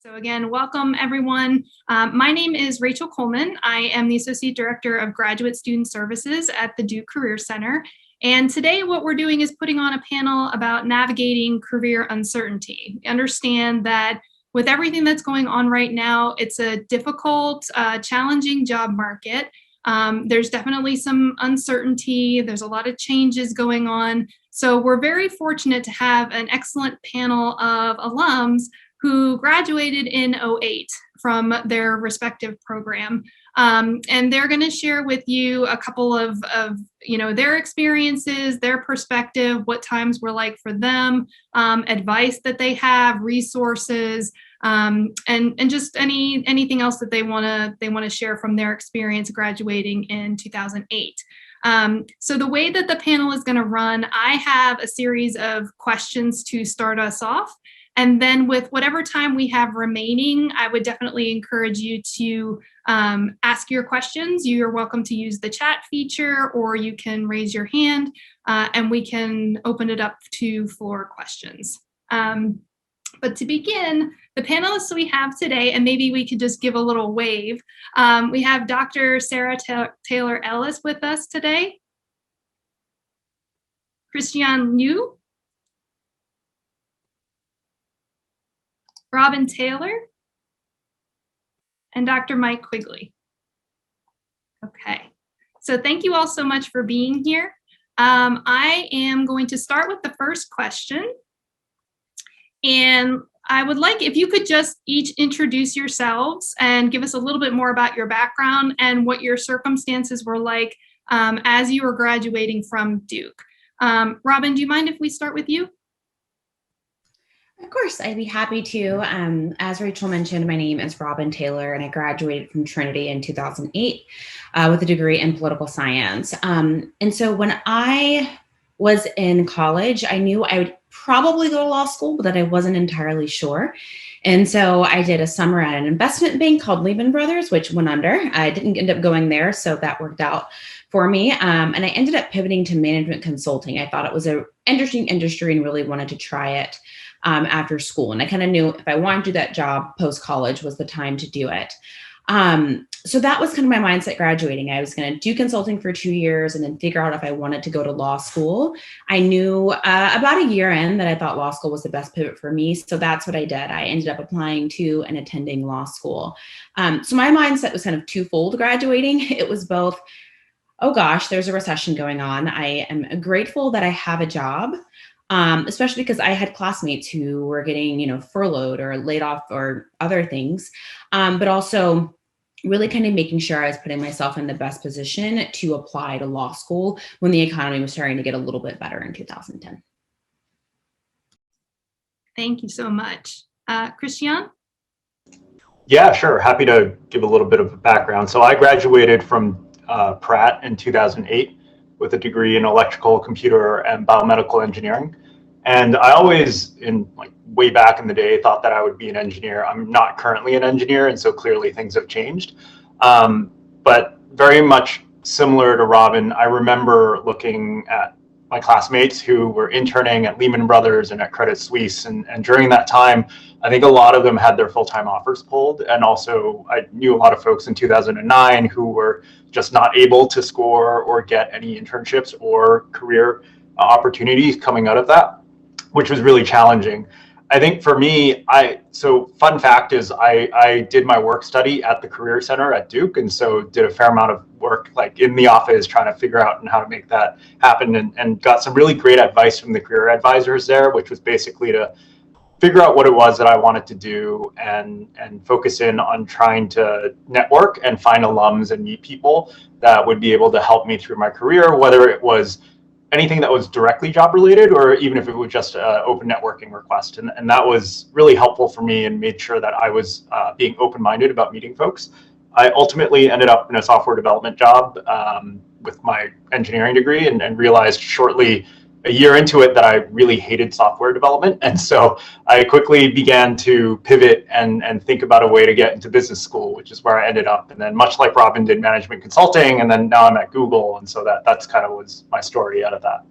So again, welcome everyone. My name is Rachel Coleman. I am the Associate Director of Graduate Student Services at the Duke Career Center. And today what we're doing is putting on a panel about navigating career uncertainty. Understand that with everything that's going on right now, it's a difficult, challenging job market. There's definitely some uncertainty. There's a lot of changes going on. So we're very fortunate to have an excellent panel of alums who graduated in '08 from their respective program. And they're going to share with you a couple of their experiences, their perspective, what times were like for them, advice that they have, resources, and just anything else that they want to share from their experience graduating in 2008. So the way that the panel is going to run, I have a series of questions to start us off. And then with whatever time we have remaining, I would definitely encourage you to ask your questions. You're welcome to use the chat feature, or you can raise your hand and we can open it up to floor questions. But to begin, the panelists we have today, and maybe we could just give a little wave. We have Dr. Sarah Taylor Ellis with us today. Christian Liu. Robin Taylor, and Dr. Mike Quigley. Okay, so thank you all so much for being here. I am going to start with the first question. And I would like if you could just each introduce yourselves and give us a little bit more about your background and what your circumstances were like as you were graduating from Duke. Robin, do you mind if we start with you? Of course, I'd be happy to. As Rachel mentioned, my name is Robin Taylor, and I graduated from Trinity in 2008 with a degree in political science. And so when I was in college, I knew I would probably go to law school, but that I wasn't entirely sure. And so I did a summer at an investment bank called Lehman Brothers, which went under. I didn't end up going there, so that worked out for me. And I ended up pivoting to management consulting. I thought it was an interesting industry and really wanted to try it after school. And I kind of knew if I wanted to do that job post-college was the time to do it. So that was kind of my mindset graduating. I was going to do consulting for 2 years and then figure out if I wanted to go to law school. I knew about a year in that I thought law school was the best pivot for me. So that's what I did. I ended up applying to and attending law school. So my mindset was kind of twofold graduating. It was both, oh gosh, there's a recession going on. I am grateful that I have a job. Especially because I had classmates who were getting, furloughed or laid off or other things, but also really kind of making sure I was putting myself in the best position to apply to law school when the economy was starting to get a little bit better in 2010. Thank you so much. Christian? Yeah, sure. Happy to give a little bit of a background. So I graduated from Pratt in 2008. With a degree in electrical, computer, and biomedical engineering. And I always, way back in the day, thought that I would be an engineer. I'm not currently an engineer, and so clearly things have changed. But very much similar to Robin, I remember looking at my classmates who were interning at Lehman Brothers and at Credit Suisse. And during that time, I think a lot of them had their full-time offers pulled. And also I knew a lot of folks in 2009 who were just not able to score or get any internships or career opportunities coming out of that, which was really challenging. I think for me, so fun fact is I did my work study at the Career Center at Duke, and so did a fair amount of work like in the office trying to figure out how to make that happen, and got some really great advice from the career advisors there, which was basically to figure out what it was that I wanted to do and focus in on trying to network and find alums and meet people that would be able to help me through my career, whether it was anything that was directly job related or even if it was just an open networking request. And that was really helpful for me and made sure that I was being open-minded about meeting folks. I ultimately ended up in a software development job with my engineering degree and realized shortly a year into it that I really hated software development. And so I quickly began to pivot and think about a way to get into business school, which is where I ended up. And then much like Robin did management consulting, and then now I'm at Google. And so that's kind of was my story out of that.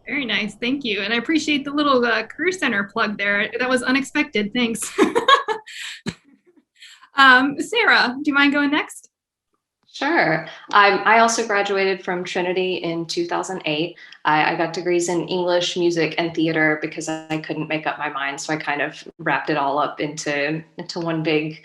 Very nice. Thank you. And I appreciate the little Career Center plug there. That was unexpected. Thanks. Sarah, do you mind going next? Sure. I also graduated from Trinity in 2008. I got degrees in English, music, and theater because I couldn't make up my mind. So I kind of wrapped it all up into one big.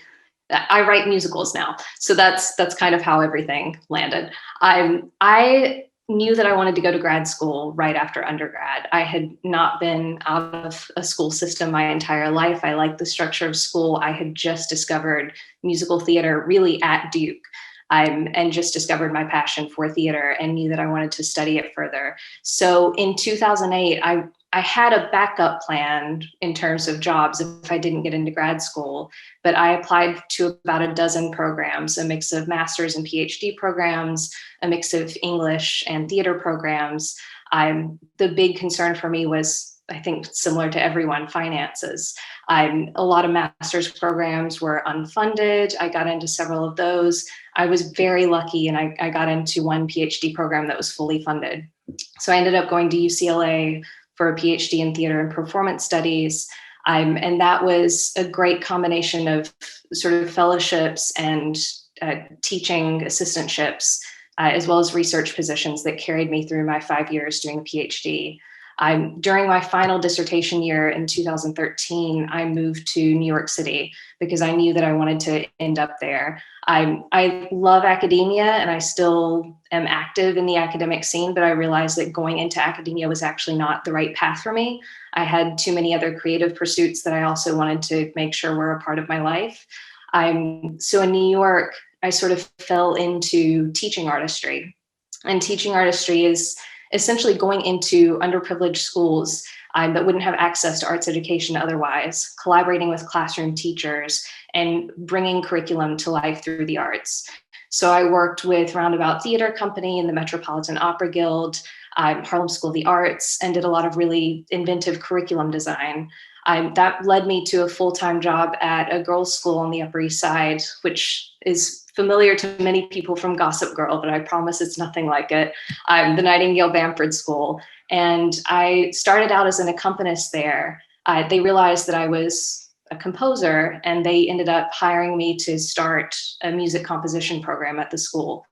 I write musicals now, so that's kind of how everything landed. I knew that I wanted to go to grad school right after undergrad. I had not been out of a school system my entire life. I liked the structure of school. I had just discovered musical theater really at Duke. And just discovered my passion for theater and knew that I wanted to study it further. So in 2008, I had a backup plan in terms of jobs if I didn't get into grad school, but I applied to about a dozen programs, a mix of master's and PhD programs, a mix of English and theater programs. The big concern for me was, I think similar to everyone, finances. A lot of master's programs were unfunded. I got into several of those. I was very lucky and I got into one PhD program that was fully funded. So I ended up going to UCLA for a PhD in theater and performance studies. And that was a great combination of sort of fellowships and teaching assistantships, as well as research positions that carried me through my 5 years doing a PhD. During my final dissertation year in 2013, I moved to New York City because I knew that I wanted to end up there. I love academia and I still am active in the academic scene, but I realized that going into academia was actually not the right path for me. I had too many other creative pursuits that I also wanted to make sure were a part of my life. So in New York, I sort of fell into teaching artistry. And teaching artistry is essentially going into underprivileged schools that wouldn't have access to arts education otherwise, collaborating with classroom teachers and bringing curriculum to life through the arts. So I worked with Roundabout Theater Company and the Metropolitan Opera Guild, Harlem School of the Arts, and did a lot of really inventive curriculum design. That led me to a full-time job at a girls' school on the Upper East Side, which is familiar to many people from Gossip Girl, but I promise it's nothing like it. The Nightingale Bamford School. And I started out as an accompanist there. They realized that I was a composer and they ended up hiring me to start a music composition program at the school.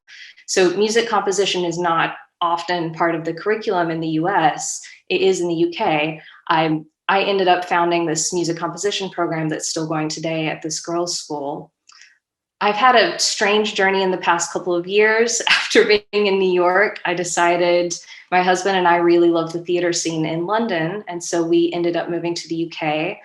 So music composition is not often part of the curriculum in the US. It is in the UK. I ended up founding this music composition program that's still going today at this girls' school. I've had a strange journey in the past couple of years. After being in New York, I decided my husband and I really love the theater scene in London. And so we ended up moving to the UK.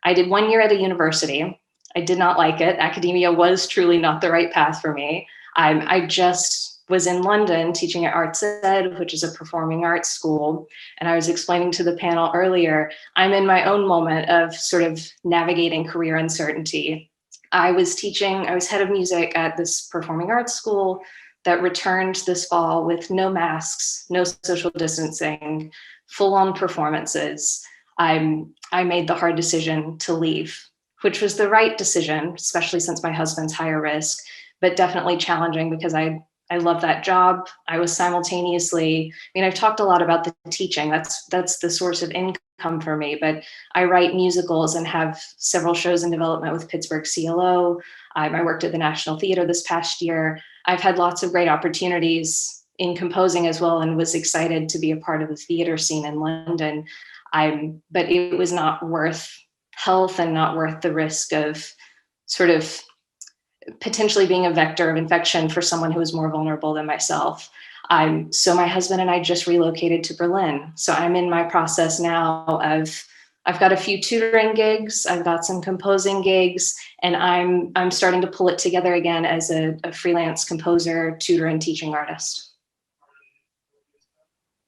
I did 1 year at a university. I did not like it. Academia was truly not the right path for me. I just was in London teaching at Arts Ed, which is a performing arts school. And I was explaining to the panel earlier, I'm in my own moment of sort of navigating career uncertainty. I was head of music at this performing arts school that returned this fall with no masks, no social distancing, full-on performances. I made the hard decision to leave, which was the right decision, especially since my husband's higher risk, but definitely challenging because I love that job. I was simultaneously, I've talked a lot about the teaching. That's the source of income for me, but I write musicals and have several shows in development with Pittsburgh CLO. I worked at the National Theater this past year. I've had lots of great opportunities in composing as well and was excited to be a part of the theater scene in London. But it was not worth health and not worth the risk of sort of potentially being a vector of infection for someone who is more vulnerable than myself. So my husband and I just relocated to Berlin. So I'm in my process now of, I've got a few tutoring gigs, I've got some composing gigs, and I'm starting to pull it together again as a freelance composer, tutor, and teaching artist.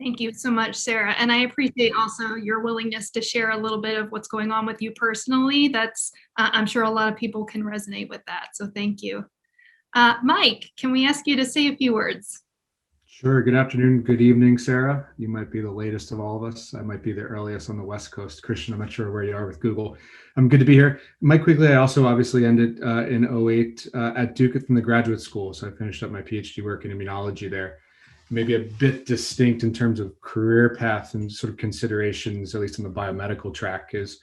Thank you so much, Sarah. And I appreciate also your willingness to share a little bit of what's going on with you personally. That's, I'm sure a lot of people can resonate with that. So thank you. Mike, can we ask you to say a few words? Sure. Good afternoon. Good evening, Sarah. You might be the latest of all of us. I might be the earliest on the West Coast. Christian, I'm not sure where you are with Google. I'm good to be here. Mike Quigley, I also obviously ended in 08 at Duke from the graduate school. So I finished up my PhD work in immunology there. maybe a bit distinct in terms of career path and sort of considerations, at least in the biomedical track, is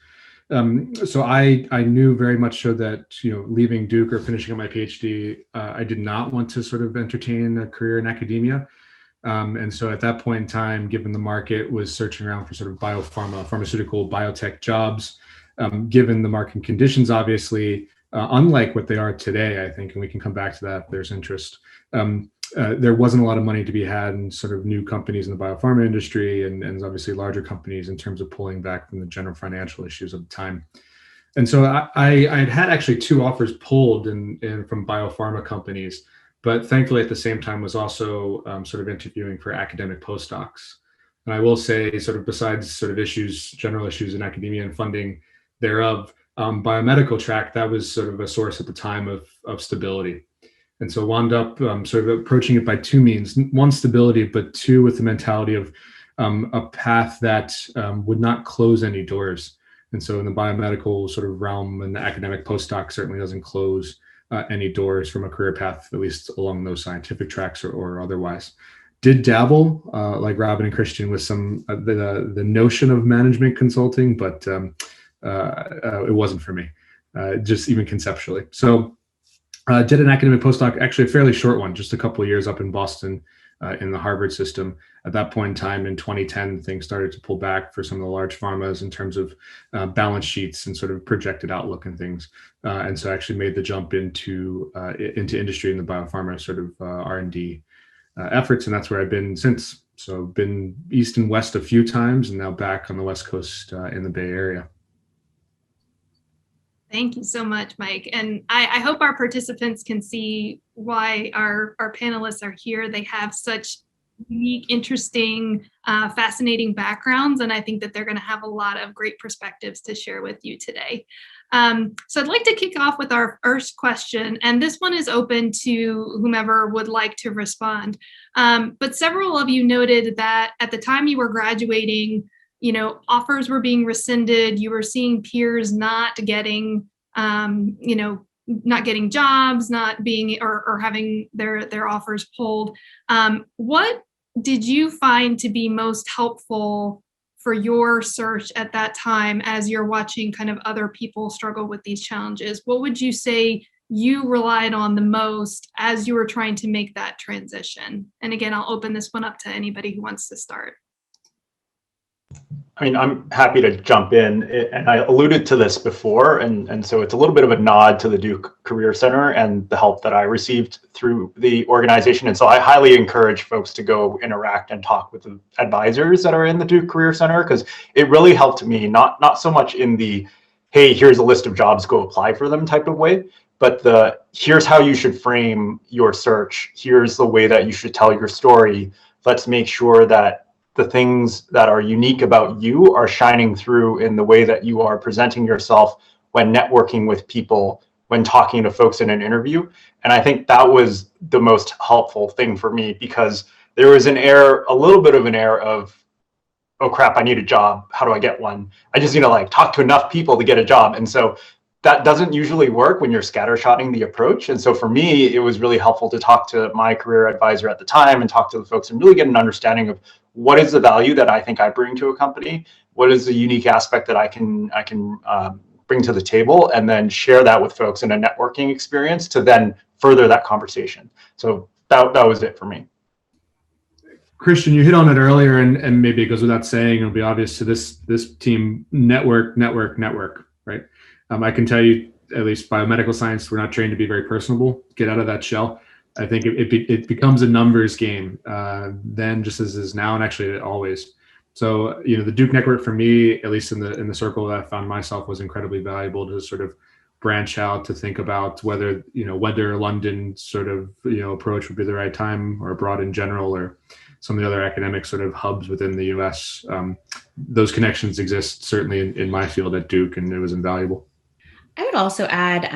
so I knew very much so that, leaving Duke or finishing up my PhD, I did not want to sort of entertain a career in academia. And so at that point in time, given the market was searching around for sort of pharmaceutical, biotech jobs, given the market conditions, obviously, unlike what they are today, I think, and we can come back to that if there's interest, there wasn't a lot of money to be had in sort of new companies in the biopharma industry and obviously larger companies in terms of pulling back from the general financial issues of the time. And so I had actually 2 offers pulled from biopharma companies, but thankfully at the same time was also sort of interviewing for academic postdocs. And I will say, sort of besides sort of general issues in academia and funding thereof, biomedical track, that was sort of a source at the time of stability. And so wound up sort of approaching it by 2 means: 1, stability, but 2, with the mentality of a path that would not close any doors. And so in the biomedical sort of realm, and the academic postdoc certainly doesn't close any doors from a career path, at least along those scientific tracks or otherwise. Did dabble, like Robin and Christian, with some the notion of management consulting, but it wasn't for me, just even conceptually. So did an academic postdoc, actually a fairly short one, just a couple of years up in Boston in the Harvard system. At that point in time, in 2010, things started to pull back for some of the large pharmas in terms of balance sheets and sort of projected outlook and things. And so I actually made the jump into industry in the biopharma sort of R&D efforts, and that's where I've been since. So been east and west a few times, and now back on the West Coast in the Bay Area. Thank you so much, Mike. And I hope our participants can see why our panelists are here. They have such unique, interesting, fascinating backgrounds, and I think that they're going to have a lot of great perspectives to share with you today. So I'd like to kick off with our first question, and this one is open to whomever would like to respond. But several of you noted that at the time you were graduating, offers were being rescinded. You were seeing peers not getting, not getting jobs, not being or having their offers pulled. What did you find to be most helpful for your search at that time as you're watching kind of other people struggle with these challenges? What would you say you relied on the most as you were trying to make that transition? And again, I'll open this one up to anybody who wants to start. I mean, I'm happy to jump in, and I alluded to this before, and so it's a little bit of a nod to the Duke Career Center and the help that I received through the organization. And so I highly encourage folks to go interact and talk with the advisors that are in the Duke Career Center, because it really helped me, not so much in the, hey, here's a list of jobs, go apply for them type of way, but here's how you should frame your search. Here's the way that you should tell your story. Let's make sure that the things that are unique about you are shining through in the way that you are presenting yourself when networking with people, when talking to folks in an interview. And I think that was the most helpful thing for me, because there was a little bit of an air of, oh crap, I need a job. How do I get one? I just need to talk to enough people to get a job. And so that doesn't usually work when you're scattershotting the approach. And so for me, it was really helpful to talk to my career advisor at the time and talk to the folks and really get an understanding of what is the value that I think I bring to a company, what is the unique aspect that I can bring to the table, and then share that with folks in a networking experience to then further that conversation. So that was it for me. Christian, you hit on it earlier, and maybe it goes without saying, it'll be obvious to this team: network, right? I can tell you, at least biomedical science, we're not trained to be very personable. Get out of that shell. I think it becomes a numbers game then, just as is now, and actually always. So the Duke network for me, at least in the circle that I found myself, was incredibly valuable to sort of branch out, to think about whether London sort of approach would be the right time, or abroad in general, or some of the other academic sort of hubs within the U.S. Those connections exist certainly in my field at Duke, and it was invaluable. I would also add,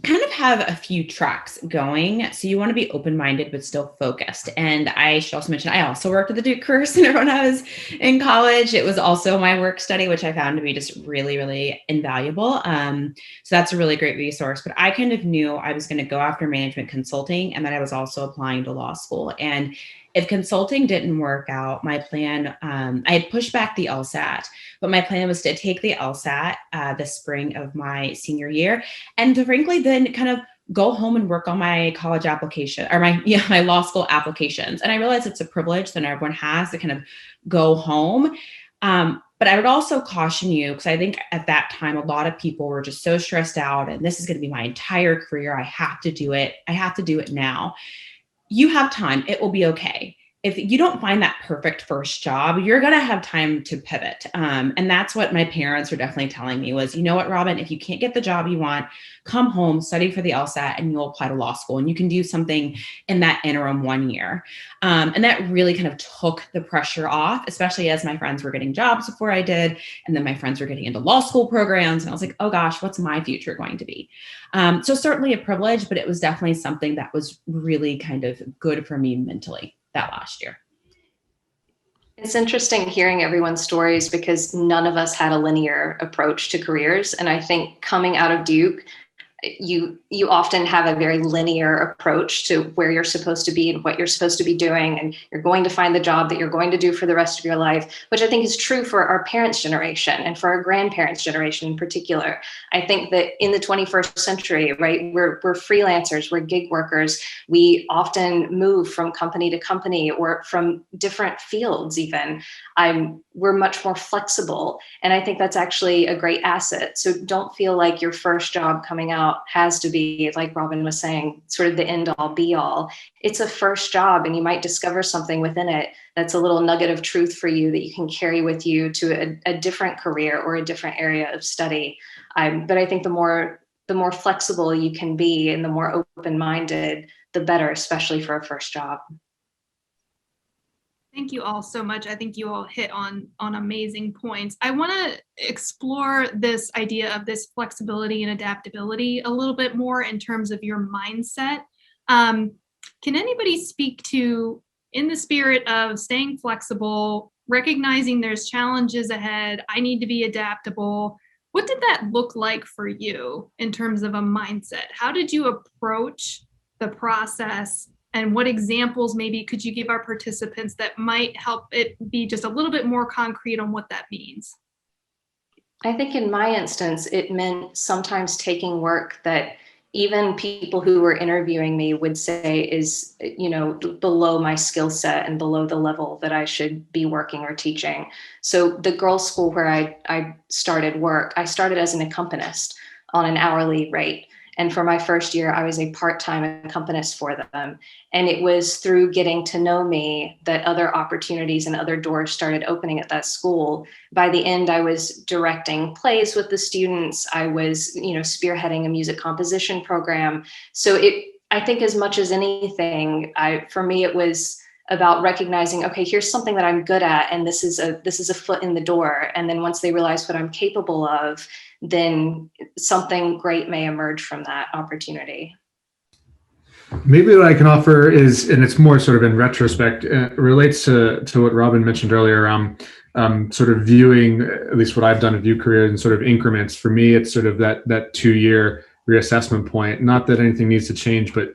kind of have a few tracks going. So you want to be open-minded, but still focused. And I should also mention, I also worked at the Duke Career Center when I was in college. It was also my work study, which I found to be just really, really invaluable. So that's a really great resource. But I kind of knew I was going to go after management consulting, and that I was also applying to law school. And If consulting didn't work out, my plan, I had pushed back the LSAT, but my plan was to take the LSAT the spring of my senior year, and to frankly then kind of go home and work on my college application or my law school applications. And I realize it's a privilege that everyone has to kind of go home. But I would also caution you, because I think at that time, a lot of people were just so stressed out and this is going to be my entire career. I have to do it. I have to do it now. You have time. It will be okay. If you don't find that perfect first job, you're going to have time to pivot. And that's what my parents were definitely telling me was, you know what, Robin, if you can't get the job you want, come home, study for the LSAT, and you'll apply to law school. And you can do something in that interim 1 year. And that really kind of took the pressure off, especially as my friends were getting jobs before I did. And then my friends were getting into law school programs. And I was like, oh gosh, what's my future going to be? So certainly a privilege, but it was definitely something that was really kind of good for me mentally that last year. It's interesting hearing everyone's stories because none of us had a linear approach to careers. And I think coming out of Duke, you often have a very linear approach to where you're supposed to be and what you're supposed to be doing, and you're going to find the job that you're going to do for the rest of your life, which I think is true for our parents' generation and for our grandparents' generation in particular. I think that in the 21st century, right, we're freelancers, we're gig workers. We often move from company to company or from different fields even. We're much more flexible. And I think that's actually a great asset. So don't feel like your first job coming out has to be, like Robin was saying, sort of the end all be all. It's a first job and you might discover something within it that's a little nugget of truth for you that you can carry with you to a different career or a different area of study. But I think the more flexible you can be and the more open-minded, the better, especially for a first job. Thank you all so much. I think you all hit on amazing points. I want to explore this idea of this flexibility and adaptability a little bit more in terms of your mindset. Can anybody speak to, in the spirit of staying flexible, recognizing there's challenges ahead, I need to be adaptable, what did that look like for you in terms of a mindset? How did you approach the process? And what examples maybe could you give our participants that might help it be just a little bit more concrete on what that means? I think in my instance, it meant sometimes taking work that even people who were interviewing me would say is, below my skill set and below the level that I should be working or teaching. So the girls' school where I started work, I started as an accompanist on an hourly rate. And for my first year, I was a part-time accompanist for them. And it was through getting to know me that other opportunities and other doors started opening at that school. By the end, I was directing plays with the students. I was, spearheading a music composition program. So I think as much as anything, for me, it was about recognizing, okay, here's something that I'm good at, and this is a foot in the door. And then once they realize what I'm capable of, then something great may emerge from that opportunity. Maybe what I can offer is, and it's more sort of in retrospect, relates to what Robin mentioned earlier around sort of viewing, at least what I've done a view career in sort of increments. For me, it's sort of that 2-year reassessment point. Not that anything needs to change, but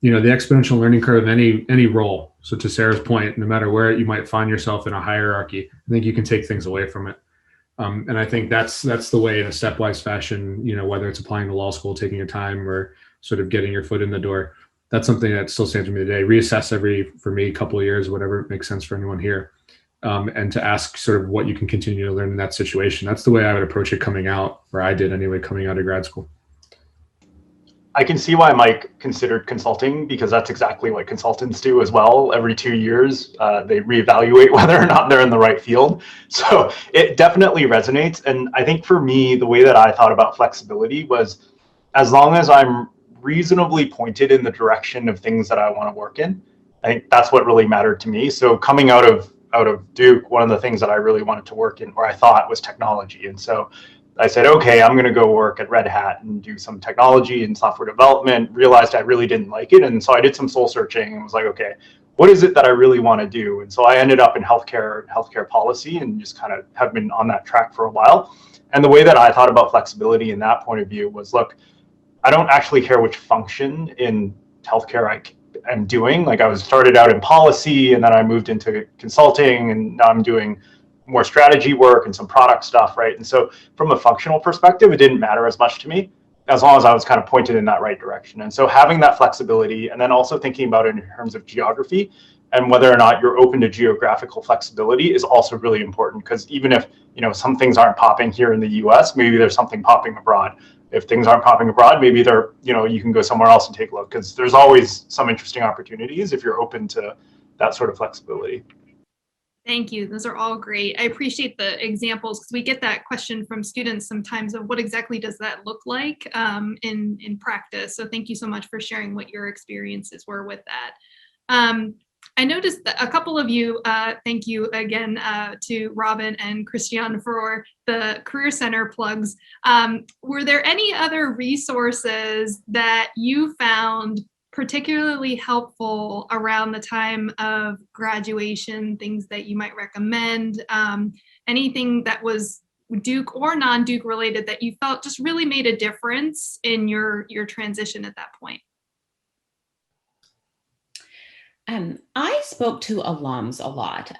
the exponential learning curve of any role. So to Sarah's point, no matter where you might find yourself in a hierarchy, I think you can take things away from it. And I think that's the way in a stepwise fashion, whether it's applying to law school, taking your time, or sort of getting your foot in the door. That's something that still stands with me today. Reassess for me, couple of years, whatever makes sense for anyone here. And to ask sort of what you can continue to learn in that situation. That's the way I would approach it coming out, or I did anyway, coming out of grad school. I can see why Mike considered consulting, because that's exactly what consultants do as well. Every 2 years, they reevaluate whether or not they're in the right field. So it definitely resonates. And I think for me, the way that I thought about flexibility was, as long as I'm reasonably pointed in the direction of things that I want to work in, I think that's what really mattered to me. So coming out of Duke, one of the things that I really wanted to work in, or I thought, was technology. And so I said, okay, I'm going to go work at Red Hat and do some technology and software development. Realized I really didn't like it. And so I did some soul searching and was like, okay, what is it that I really want to do? And so I ended up in healthcare policy, and just kind of have been on that track for a while. And the way that I thought about flexibility in that point of view was, look, I don't actually care which function in healthcare am doing. Like I was started out in policy and then I moved into consulting and now I'm doing more strategy work and some product stuff, right? And so from a functional perspective, it didn't matter as much to me as long as I was kind of pointed in that right direction. And so having that flexibility and then also thinking about it in terms of geography and whether or not you're open to geographical flexibility is also really important, because even if, you know, some things aren't popping here in the US, maybe there's something popping abroad. If things aren't popping abroad, maybe they're, you know, you can go somewhere else and take a look, because there's always some interesting opportunities if you're open to that sort of flexibility. Thank you. Those are all great. I appreciate the examples because we get that question from students sometimes of what exactly does that look like in practice. So thank you so much for sharing what your experiences were with that. I noticed that a couple of you, thank you again to Robin and Christian for the Career Center plugs. Were there any other resources that you found particularly helpful around the time of graduation, things that you might recommend, anything that was Duke or non-Duke related that you felt just really made a difference in your transition at that point? I spoke to alums a lot.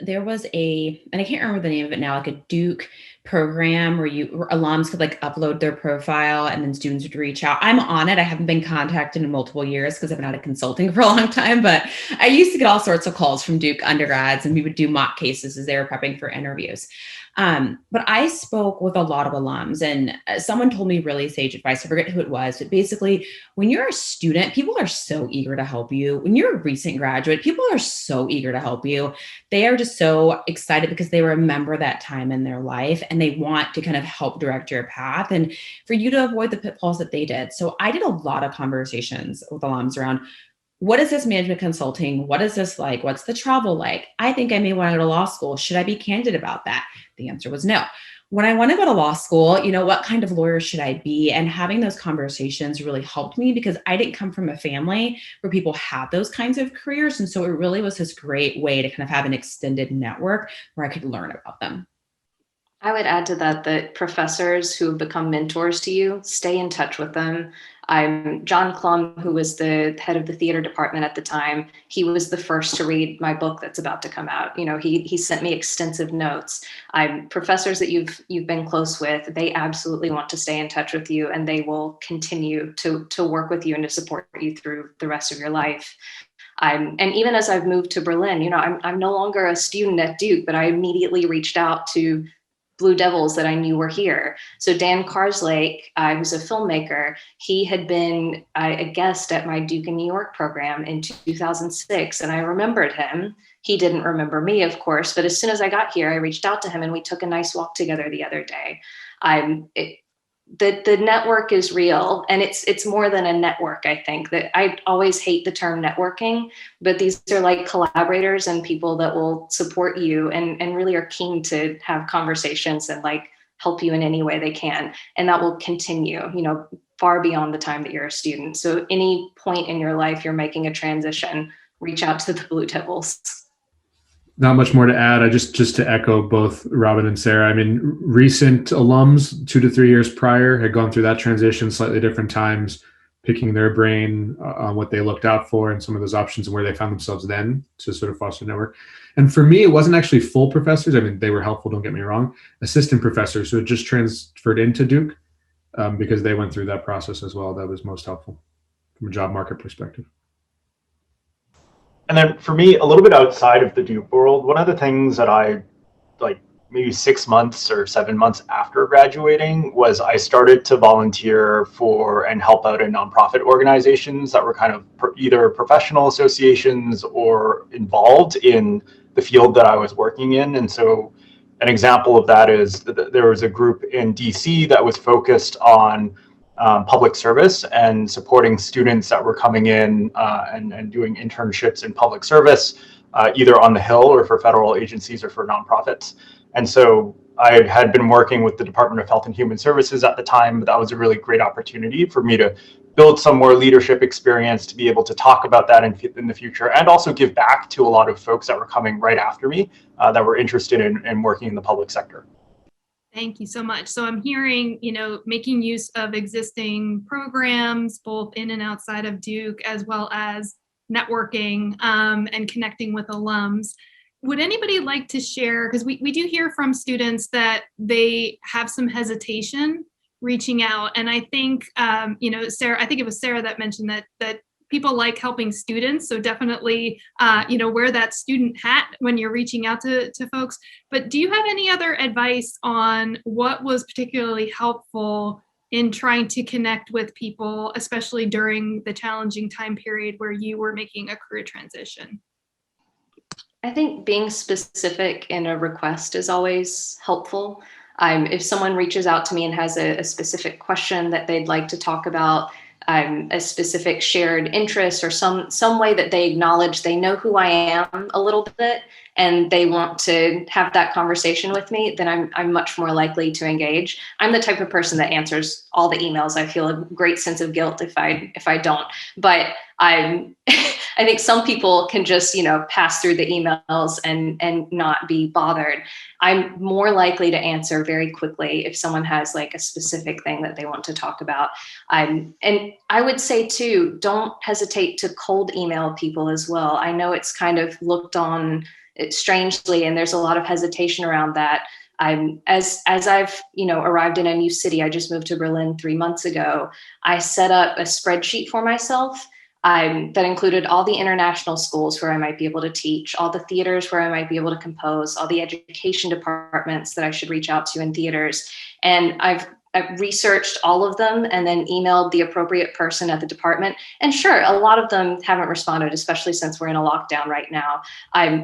There was and I can't remember the name of it now, like a Duke program where alums could like upload their profile and then students would reach out. I'm on it. I haven't been contacted in multiple years because I've been out of consulting for a long time, but I used to get all sorts of calls from Duke undergrads and we would do mock cases as they were prepping for interviews. But I spoke with a lot of alums and someone told me really sage advice. I forget who it was, but basically when you're a student, people are so eager to help you. When you're a recent graduate, people are so eager to help you. They are just so excited because they remember that time in their life and they want to kind of help direct your path and for you to avoid the pitfalls that they did. So I did a lot of conversations with alums around, what is this management consulting? What is this like? What's the travel like? I think I may want to go to law school. Should I be candid about that? The answer was no. When I want to go to law school, you know, what kind of lawyer should I be? And having those conversations really helped me because I didn't come from a family where people have those kinds of careers. And so it really was this great way to kind of have an extended network where I could learn about them. I would add to that professors who have become mentors to you, stay in touch with them. John Klum, who was the head of the theater department at the time, he was the first to read my book that's about to come out. You know, he sent me extensive notes. Professors that you've been close with, they absolutely want to stay in touch with you and they will continue to work with you and to support you through the rest of your life. And even as I've moved to Berlin, you know, I'm no longer a student at Duke, but I immediately reached out to Blue Devils that I knew were here. So Dan Karslake, who's a filmmaker, he had been a guest at my Duke in New York program in 2006, and I remembered him. He didn't remember me, of course, but as soon as I got here, I reached out to him and we took a nice walk together the other day. The network is real, and it's more than a network. I think that I always hate the term networking, but these are like collaborators and people that will support you and really are keen to have conversations and like help you in any way they can. And that will continue, you know, far beyond the time that you're a student. So any point in your life you're making a transition, reach out to the Blue Devils. Not much more to add. I just to echo both Robin and Sarah. I mean, recent alums 2 to 3 years prior had gone through that transition, slightly different times, picking their brain on what they looked out for and some of those options and where they found themselves then to sort of foster a network. And for me, it wasn't actually full professors. I mean, they were helpful, don't get me wrong. Assistant professors who had just transferred into Duke because they went through that process as well. That was most helpful from a job market perspective. And then for me, a little bit outside of the Duke world, one of the things that I like maybe 6 months or 7 months after graduating was I started to volunteer for and help out in nonprofit organizations that were kind of either professional associations or involved in the field that I was working in. And so an example of that is that there was a group in DC that was focused on public service and supporting students that were coming in and doing internships in public service, either on the Hill or for federal agencies or for nonprofits. And so I had been working with the Department of Health and Human Services at the time, but that was a really great opportunity for me to build some more leadership experience, to be able to talk about that in the future, and also give back to a lot of folks that were coming right after me that were interested in working in the public sector. Thank you so much. So I'm hearing, you know, making use of existing programs, both in and outside of Duke, as well as networking and connecting with alums. Would anybody like to share, because we do hear from students that they have some hesitation reaching out. And I think, Sarah, I think it was Sarah that mentioned that people like helping students. So definitely, wear that student hat when you're reaching out to folks. But do you have any other advice on what was particularly helpful in trying to connect with people, especially during the challenging time period where you were making a career transition? I think being specific in a request is always helpful. If someone reaches out to me and has a specific question that they'd like to talk about, a specific shared interest or some way that they acknowledge they know who I am a little bit and they want to have that conversation with me, then I'm much more likely to engage. I'm the type of person that answers all the emails. I feel a great sense of guilt if I don't, but I think some people can just, pass through the emails and not be bothered. I'm more likely to answer very quickly if someone has like a specific thing that they want to talk about. And I would say too, don't hesitate to cold email people as well. I know it's kind of looked on strangely, and there's a lot of hesitation around that. As I've arrived in a new city, I just moved to Berlin 3 months ago. I set up a spreadsheet for myself that included all the international schools where I might be able to teach, all the theaters where I might be able to compose, all the education departments that I should reach out to in theaters. And I've researched all of them and then emailed the appropriate person at the department. And sure, a lot of them haven't responded, especially since we're in a lockdown right now.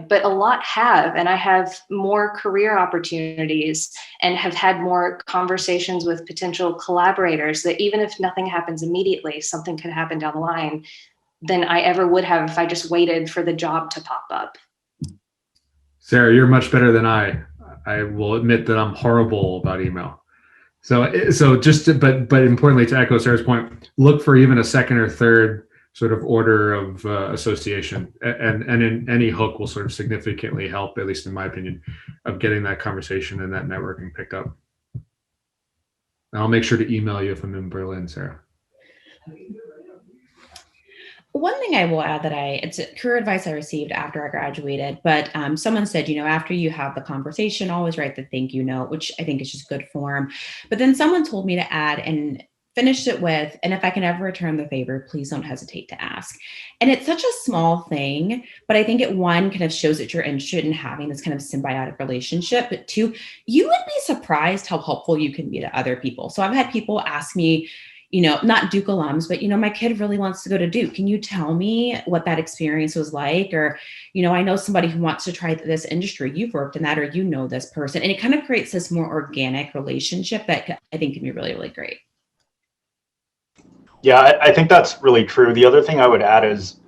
But a lot have, and I have more career opportunities and have had more conversations with potential collaborators that even if nothing happens immediately, something could happen down the line than I ever would have if I just waited for the job to pop up. Sarah, you're much better than I. I will admit that I'm horrible about email. So but importantly, to echo Sarah's point, look for even a second or third sort of order of association, and in any hook will sort of significantly help, at least in my opinion, of getting that conversation and that networking picked up. And I'll make sure to email you if I'm in Berlin, Sarah. One thing I will add it's career advice I received after I graduated, but someone said, after you have the conversation, always write the thank you note, which I think is just good form. But then someone told me to add and finished it with, and if I can ever return the favor, please don't hesitate to ask. And it's such a small thing, but I think it, one, kind of shows that you're interested in having this kind of symbiotic relationship, but two, you would be surprised how helpful you can be to other people. So I've had people ask me, not Duke alums, but, my kid really wants to go to Duke. Can you tell me what that experience was like? Or, I know somebody who wants to try this industry. You've worked in that, or this person. And it kind of creates this more organic relationship that I think can be really, really great. Yeah, I think that's really true. The other thing I would add is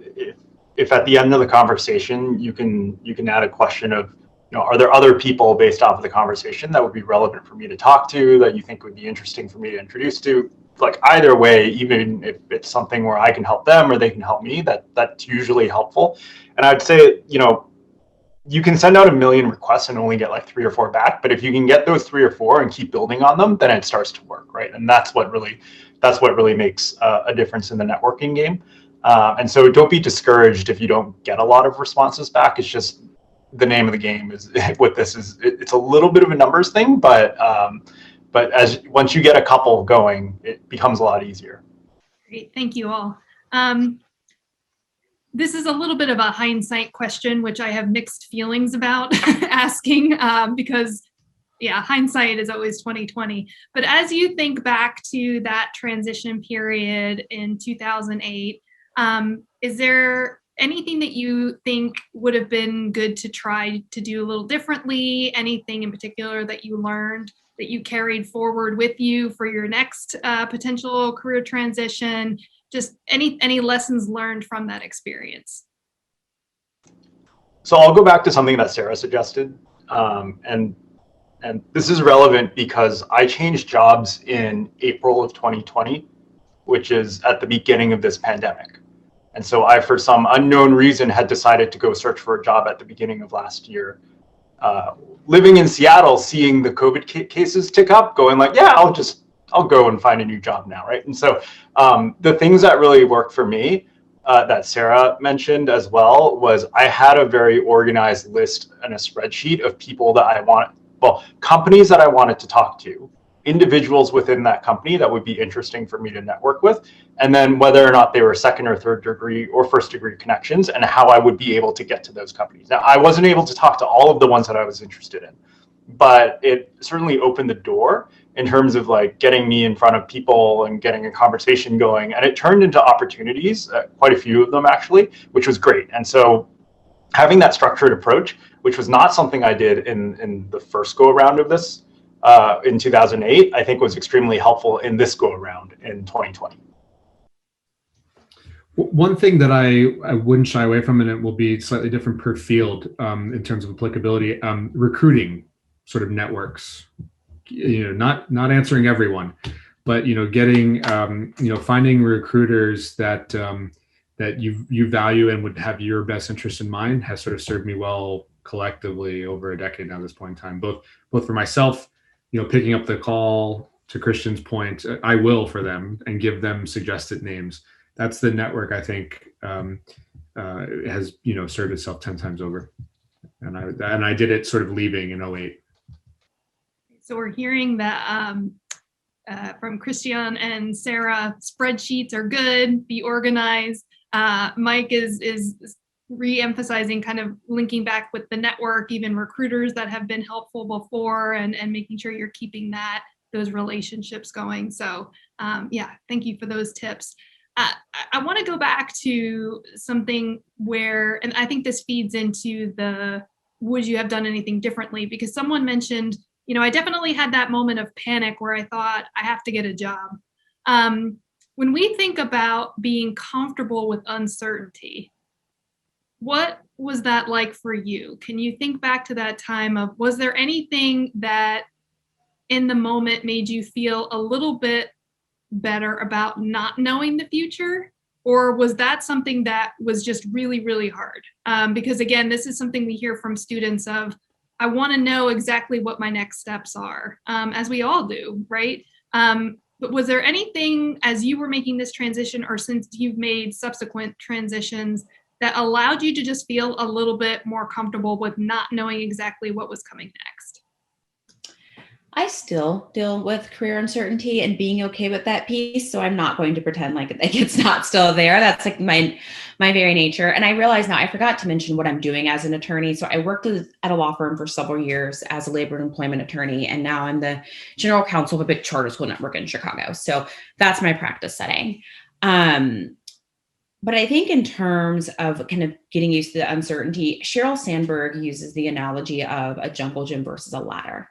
if at the end of the conversation, you can add a question of, are there other people based off of the conversation that would be relevant for me to talk to, that you think would be interesting for me to introduce to? Like either way, even if it's something where I can help them or they can help me, that's usually helpful. And I'd say, you can send out 1 million requests and only get like 3 or 4 back, but if you can get those 3 or 4 and keep building on them, then it starts to work, right? And that's what really makes a difference in the networking game. And so don't be discouraged if you don't get a lot of responses back. It's just the name of the game is with this is it's a little bit of a numbers thing, but once you get a couple going, it becomes a lot easier. Great, thank you all. This is a little bit of a hindsight question, which I have mixed feelings about asking because, hindsight is always 20/20. But as you think back to that transition period in 2008, is there anything that you think would have been good to try to do a little differently? Anything in particular that you learned that you carried forward with you for your next potential career transition? Just any lessons learned from that experience? So I'll go back to something that Sarah suggested, and this is relevant because I changed jobs in April of 2020, which is at the beginning of this pandemic. And so I, for some unknown reason, had decided to go search for a job at the beginning of last year. Living in Seattle, seeing the COVID cases tick up, going like, yeah, I'll go and find a new job now, right? And so the things that really worked for me that Sarah mentioned as well was I had a very organized list and a spreadsheet of people that companies that I wanted to talk to, individuals within that company that would be interesting for me to network with, and then whether or not they were second or third degree or first degree connections and how I would be able to get to those companies. Now, I wasn't able to talk to all of the ones that I was interested in, but it certainly opened the door in terms of like getting me in front of people and getting a conversation going. And it turned into opportunities, quite a few of them actually, which was great. And so having that structured approach, which was not something I did in the first go around of this in 2008, I think was extremely helpful in this go around in 2020. One thing that I wouldn't shy away from, and it will be slightly different per field in terms of applicability, recruiting sort of networks, not answering everyone, but, getting, finding recruiters that that you value and would have your best interest in mind has sort of served me well collectively over a decade now at this point in time, both for myself, picking up the call, to Christian's point, I will for them and give them suggested names. That's the network I think has served itself 10 times over, and I did it sort of leaving in 2008. So we're hearing that from Christian and Sarah, spreadsheets are good, be organized. Mike is re-emphasizing kind of linking back with the network, even recruiters that have been helpful before, and making sure you're keeping those relationships going. So thank you for those tips. I want to go back to something where, and I think this feeds into the, would you have done anything differently? Because someone mentioned, I definitely had that moment of panic where I thought I have to get a job. When we think about being comfortable with uncertainty, what was that like for you? Can you think back to that time of, was there anything that in the moment made you feel a little bit better about not knowing the future? Or was that something that was just really, really hard? Because again, this is something we hear from students of, I want to know exactly what my next steps are, as we all do, right? But was there anything as you were making this transition, or since you've made subsequent transitions, that allowed you to just feel a little bit more comfortable with not knowing exactly what was coming next? I still deal with career uncertainty and being okay with that piece. So I'm not going to pretend like it's not still there. That's like my very nature. And I realize now, I forgot to mention what I'm doing as an attorney. So I worked at a law firm for several years as a labor and employment attorney. And now I'm the general counsel of a big charter school network in Chicago. So that's my practice setting. But I think in terms of kind of getting used to the uncertainty, Sheryl Sandberg uses the analogy of a jungle gym versus a ladder.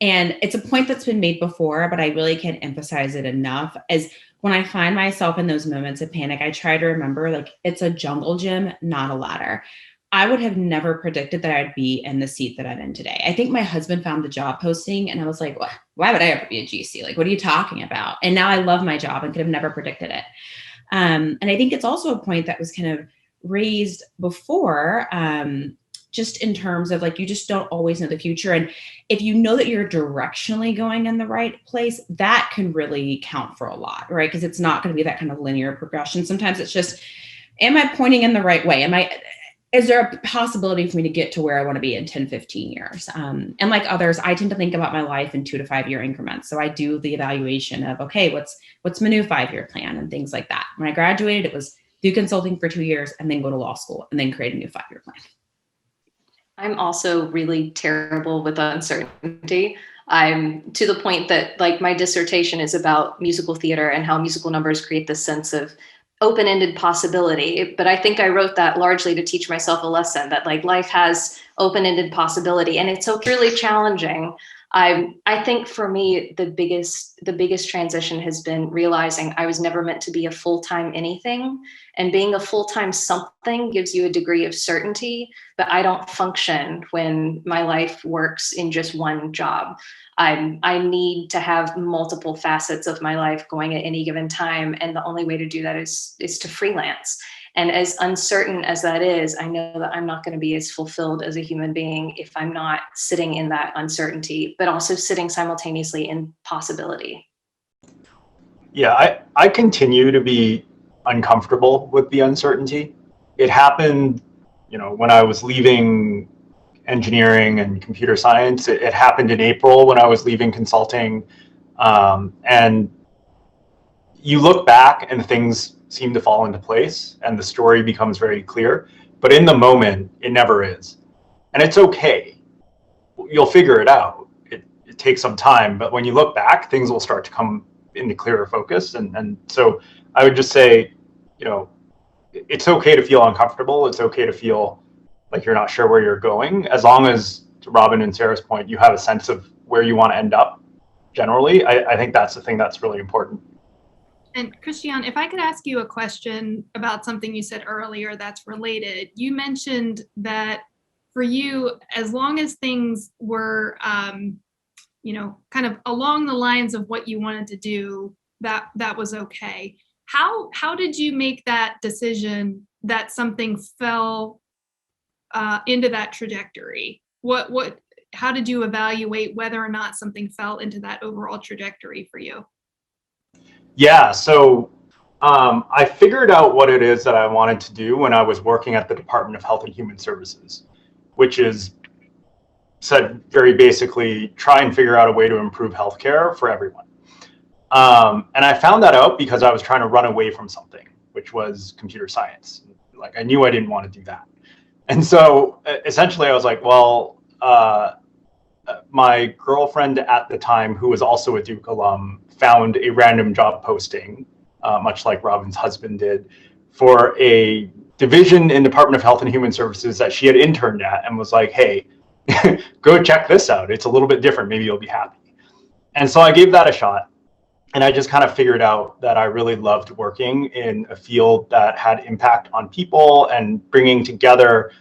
And it's a point that's been made before, but I really can't emphasize it enough, as when I find myself in those moments of panic, I try to remember, like, it's a jungle gym, not a ladder. I would have never predicted that I'd be in the seat that I'm in today. I think my husband found the job posting and I was like, well, why would I ever be a GC? Like, what are you talking about? And now I love my job and could have never predicted it. And I think it's also a point that was kind of raised before, just in terms of, like, you just don't always know the future. And if you know that you're directionally going in the right place, that can really count for a lot, right? Because it's not going to be that kind of linear progression. Sometimes it's just, am I pointing in the right way? Is there a possibility for me to get to where I want to be in 10, 15 years? And like others, I tend to think about my life in 2 to 5 year increments. So I do the evaluation of, okay, what's my new 5-year plan and things like that. When I graduated, it was do consulting for 2 years and then go to law school and then create a new 5-year plan. I'm also really terrible with uncertainty. I'm to the point that, like, my dissertation is about musical theater and how musical numbers create this sense of open-ended possibility. But I think I wrote that largely to teach myself a lesson that, like, life has open-ended possibility and it's so really challenging. I think for me, the biggest transition has been realizing I was never meant to be a full-time anything, and being a full-time something gives you a degree of certainty, but I don't function when my life works in just one job. I need to have multiple facets of my life going at any given time. And the only way to do that is to freelance. And as uncertain as that is, I know that I'm not going to be as fulfilled as a human being if I'm not sitting in that uncertainty, but also sitting simultaneously in possibility. Yeah, I continue to be uncomfortable with the uncertainty. It happened, when I was leaving engineering and computer science. It happened in April when I was leaving consulting. And you look back and things seem to fall into place and the story becomes very clear. But in the moment, it never is. And it's okay. You'll figure it out. It takes some time, but when you look back, things will start to come into clearer focus. And so I would just say, it's okay to feel uncomfortable. It's okay to feel like you're not sure where you're going, as long as, to Robin and Sarah's point, you have a sense of where you want to end up. Generally, I think that's the thing that's really important. And Christian, if I could ask you a question about something you said earlier that's related. You mentioned that for you, as long as things were, kind of along the lines of what you wanted to do, that was okay. How did you make that decision that something fell into that trajectory? How did you evaluate whether or not something fell into that overall trajectory for you? Yeah, so I figured out what it is that I wanted to do when I was working at the Department of Health and Human Services, which is, said very basically, try and figure out a way to improve healthcare for everyone. And I found that out because I was trying to run away from something, which was computer science. Like, I knew I didn't want to do that. And so essentially I was like, well, my girlfriend at the time, who was also a Duke alum, found a random job posting, much like Robin's husband did, for a division in Department of Health and Human Services that she had interned at, and was like, hey, go check this out. It's a little bit different. Maybe you'll be happy. And so I gave that a shot. And I just kind of figured out that I really loved working in a field that had impact on people and bringing together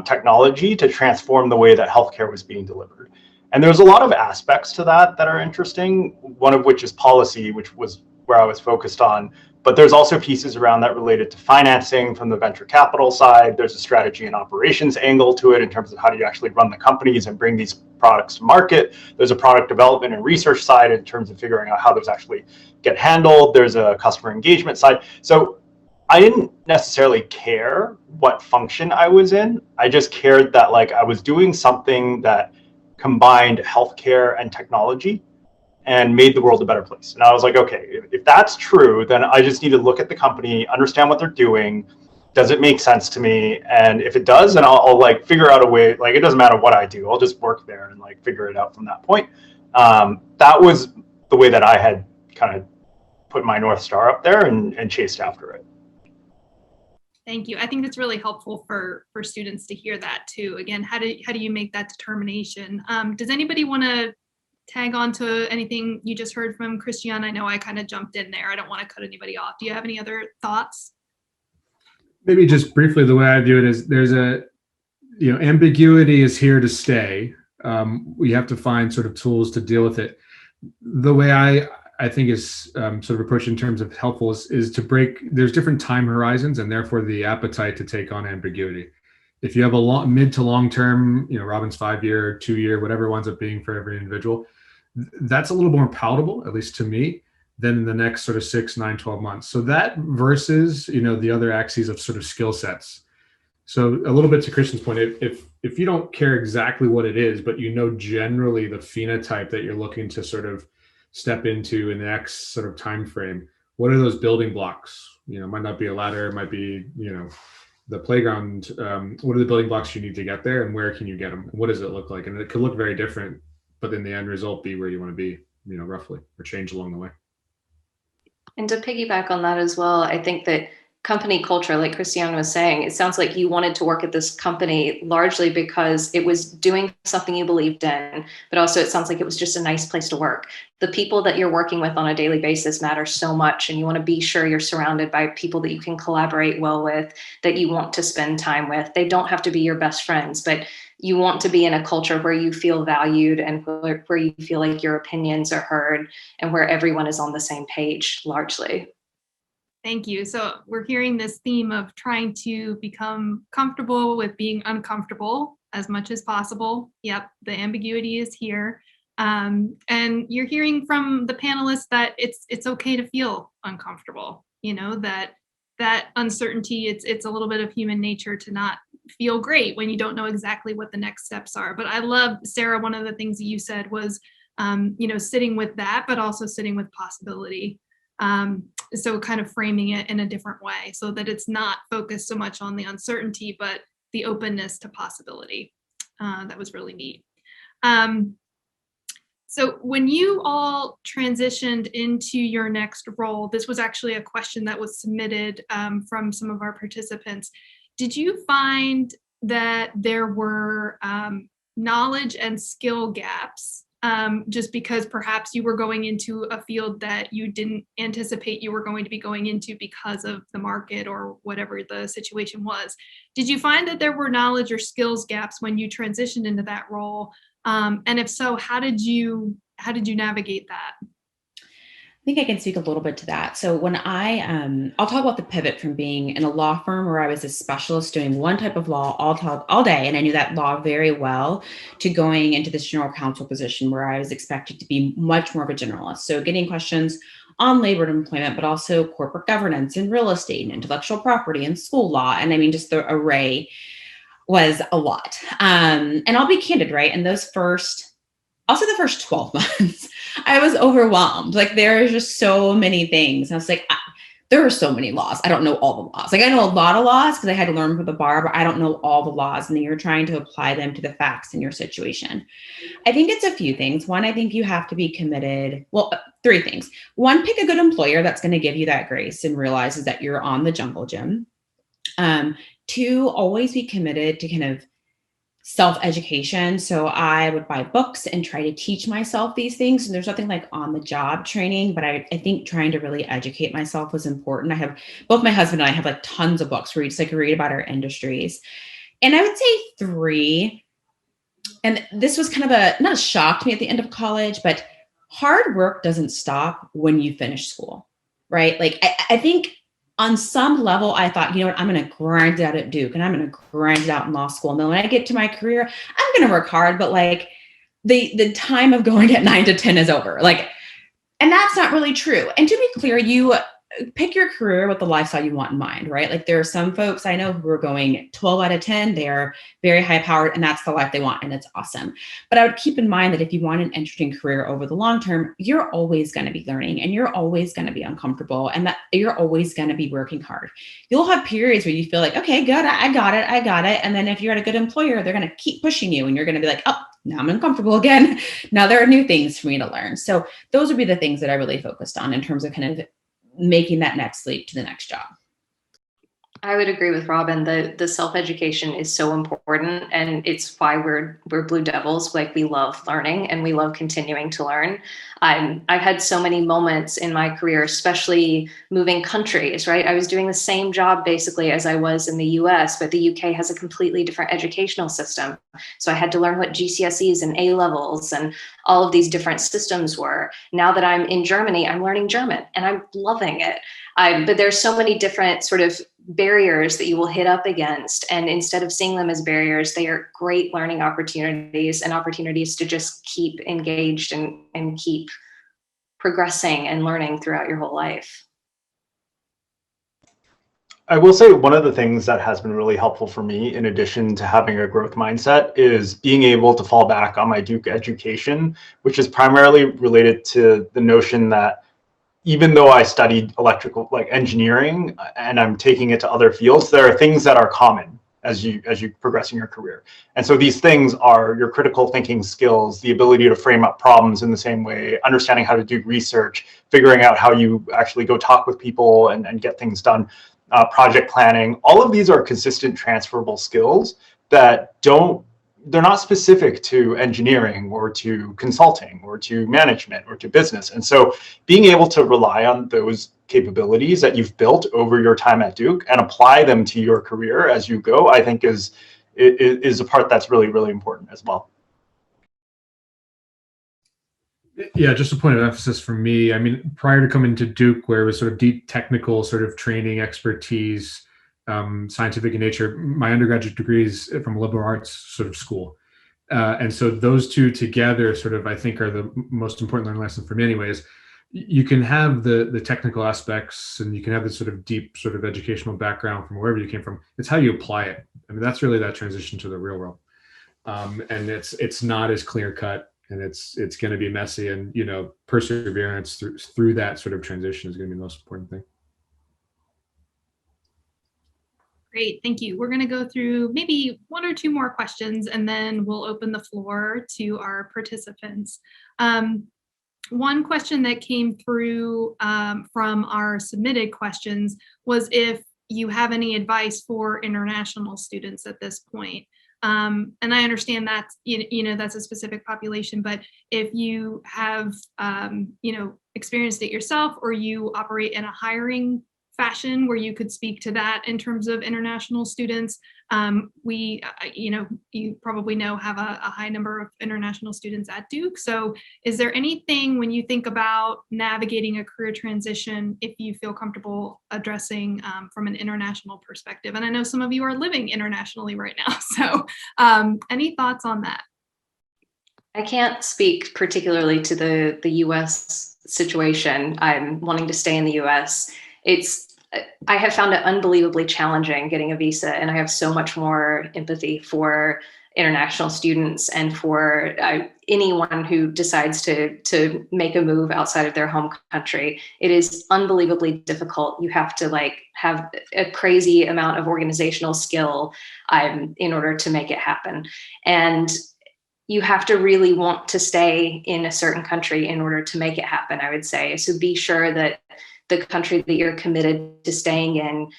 technology to transform the way that healthcare was being delivered. And there's a lot of aspects to that are interesting, one of which is policy, which was where I was focused on. But there's also pieces around that related to financing from the venture capital side. There's a strategy and operations angle to it in terms of how do you actually run the companies and bring these products to market. There's a product development and research side in terms of figuring out how those actually get handled. There's a customer engagement side. So I didn't necessarily care what function I was in. I just cared that I was doing something that combined healthcare and technology and made the world a better place. And I was like, okay, if that's true, then I just need to look at the company, understand what they're doing. Does it make sense to me? And if it does, then I'll figure out a way. It doesn't matter what I do. I'll just work there and figure it out from that point. That was the way that I had kind of put my North Star up there and chased after it. Thank you. I think that's really helpful for students to hear that too. Again, how do you make that determination? Does anybody want to tag on to anything you just heard from Christian? I know I kind of jumped in there. I don't want to cut anybody off. Do you have any other thoughts? Maybe just briefly, the way I view it is there's ambiguity is here to stay. We have to find sort of tools to deal with it. The way I think is sort of approach in terms of helpful is to there's different time horizons and therefore the appetite to take on ambiguity. If you have a mid to long term, Robin's 5-year, 2-year, whatever it winds up being for every individual, that's a little more palatable, at least to me, than the next sort of 6, 9, 12 months. So that versus, the other axes of sort of skill sets. So a little bit to Christian's point, if you don't care exactly what it is, but generally the phenotype that you're looking to sort of step into in the next sort of time frame, what are those building blocks? It might not be a ladder, it might be, the playground. What are the building blocks you need to get there, and where can you get them? What does it look like? And it could look very different, but in the end result be where you want to be, roughly, or change along the way. And to piggyback on that as well, I think that company culture, like Christiane was saying, it sounds like you wanted to work at this company largely because it was doing something you believed in, but also it sounds like it was just a nice place to work. The people that you're working with on a daily basis matter so much, and you want to be sure you're surrounded by people that you can collaborate well with, that you want to spend time with. They don't have to be your best friends, but you want to be in a culture where you feel valued and where you feel like your opinions are heard and where everyone is on the same page largely. Thank you. So we're hearing this theme of trying to become comfortable with being uncomfortable as much as possible. Yep, the ambiguity is here. And you're hearing from the panelists that it's okay to feel uncomfortable, that that uncertainty, it's a little bit of human nature to not feel great when you don't know exactly what the next steps are. But I love, Sarah, one of the things that you said was, sitting with that, but also sitting with possibility. So kind of framing it in a different way so that it's not focused so much on the uncertainty, but the openness to possibility. That was really neat. So when you all transitioned into your next role, this was actually a question that was submitted from some of our participants. Did you find that there were knowledge and skill gaps just because perhaps you were going into a field that you didn't anticipate you were going to be going into because of the market or whatever the situation was? Did you find that there were knowledge or skills gaps when you transitioned into that role? And if so, how did you navigate that? I think I can speak a little bit to that. So when I'll talk about the pivot from being in a law firm where I was a specialist doing one type of law all day, and I knew that law very well, to going into this general counsel position where I was expected to be much more of a generalist. So getting questions on labor and employment, but also corporate governance and real estate and intellectual property and school law. And I mean, just the array was a lot. And I'll be candid, right? In those also the first 12 months, I was overwhelmed. Like there are just so many things. And I was like, there are so many laws. I don't know all the laws. Like I know a lot of laws because I had to learn for the bar, but I don't know all the laws. And then you're trying to apply them to the facts in your situation. I think it's a few things. One, I think you have to be committed. Well, three things. One, pick a good employer that's going to give you that grace and realizes that you're on the jungle gym. Two, always be committed to kind of self-education. So I would buy books and try to teach myself these things. And there's nothing like on the job training, but I think trying to really educate myself was important. I have both my husband and I have like tons of books where we just like read about our industries. And I would say three, and this was kind of not a shock to me at the end of college, but hard work doesn't stop when you finish school, right? Like I think on some level, I thought, you know what, I'm going to grind it out at Duke and I'm going to grind it out in law school. And then when I get to my career, I'm going to work hard, but like the time of going at 9 to 10 is over. Like, and that's not really true. And to be clear, you pick your career with the lifestyle you want in mind, right? Like there are some folks I know who are going 12 out of 10. They are very high powered and that's the life they want. And it's awesome. But I would keep in mind that if you want an interesting career over the long term, you're always going to be learning and you're always going to be uncomfortable and that you're always going to be working hard. You'll have periods where you feel like, okay, good, I got it. And then if you're at a good employer, they're going to keep pushing you and you're going to be like, oh, now I'm uncomfortable again. Now there are new things for me to learn. So those would be the things that I really focused on in terms of kind of making that next leap to the next job. I would agree with Robin. The self-education is so important, and it's why we're Blue Devils. Like we love learning and we love continuing to learn. I've had so many moments in my career, especially moving countries, right? I was doing the same job basically as I was in the US, but the UK has a completely different educational system. So I had to learn what GCSEs and A levels and all of these different systems were. Now that I'm in Germany, I'm learning German and I'm loving it. But there's so many different sort of barriers that you will hit up against. And instead of seeing them as barriers, they are great learning opportunities and opportunities to just keep engaged and keep progressing and learning throughout your whole life. I will say one of the things that has been really helpful for me, in addition to having a growth mindset, is being able to fall back on my Duke education, which is primarily related to the notion that even though I studied electrical, like engineering, and I'm taking it to other fields, there are things that are common as you progress in your career. And so these things are your critical thinking skills, the ability to frame up problems in the same way, understanding how to do research, figuring out how you actually go talk with people and get things done, project planning. All of these are consistent transferable skills that they're not specific to engineering or to consulting or to management or to business. And so being able to rely on those capabilities that you've built over your time at Duke and apply them to your career as you go, I think is a part that's really, really important as well. Yeah, just a point of emphasis for me. I mean, prior to coming to Duke, where it was sort of deep technical sort of training, expertise, scientific in nature, my undergraduate degree is from a liberal arts sort of school. And so those two together sort of, I think, are the most important learning lesson for me anyways. you can have the technical aspects, and you can have this sort of deep sort of educational background from wherever you came from. It's how you apply it. I mean, that's really that transition to the real world. And it's not as clear cut, and it's going to be messy, and perseverance through that sort of transition is going to be the most important thing. Great, thank you. We're going to go through maybe one or two more questions, and then we'll open the floor to our participants. One question that came through from our submitted questions was if you have any advice for international students at this point. And I understand that's, that's a specific population, but if you have, experienced it yourself, or you operate in a hiring fashion where you could speak to that in terms of international students. We, you probably know, have a high number of international students at Duke. So is there anything when you think about navigating a career transition, if you feel comfortable addressing from an international perspective? And I know some of you are living internationally right now. So any thoughts on that? I can't speak particularly to the US situation. I'm wanting to stay in the US. I have found it unbelievably challenging getting a visa, and I have so much more empathy for international students and for anyone who decides to make a move outside of their home country. It is unbelievably difficult. You have to have a crazy amount of organizational skill in order to make it happen. And you have to really want to stay in a certain country in order to make it happen, I would say. So be sure that the country that you're committed to staying in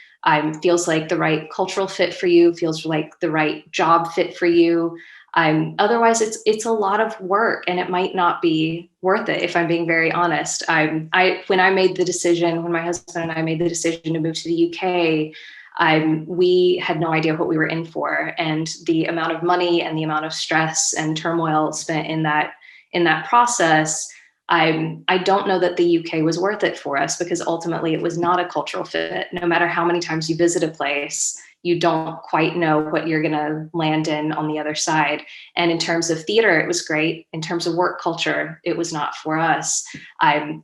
feels like the right cultural fit for you, feels like the right job fit for you. Otherwise, it's a lot of work, and it might not be worth it, if I'm being very honest. When my husband and I made the decision to move to the UK, we had no idea what we were in for, and the amount of money and the amount of stress and turmoil spent in that process. I don't know that the UK was worth it for us, because ultimately it was not a cultural fit. No matter how many times you visit a place, you don't quite know what you're going to land in on the other side. And in terms of theater, it was great. In terms of work culture, it was not for us.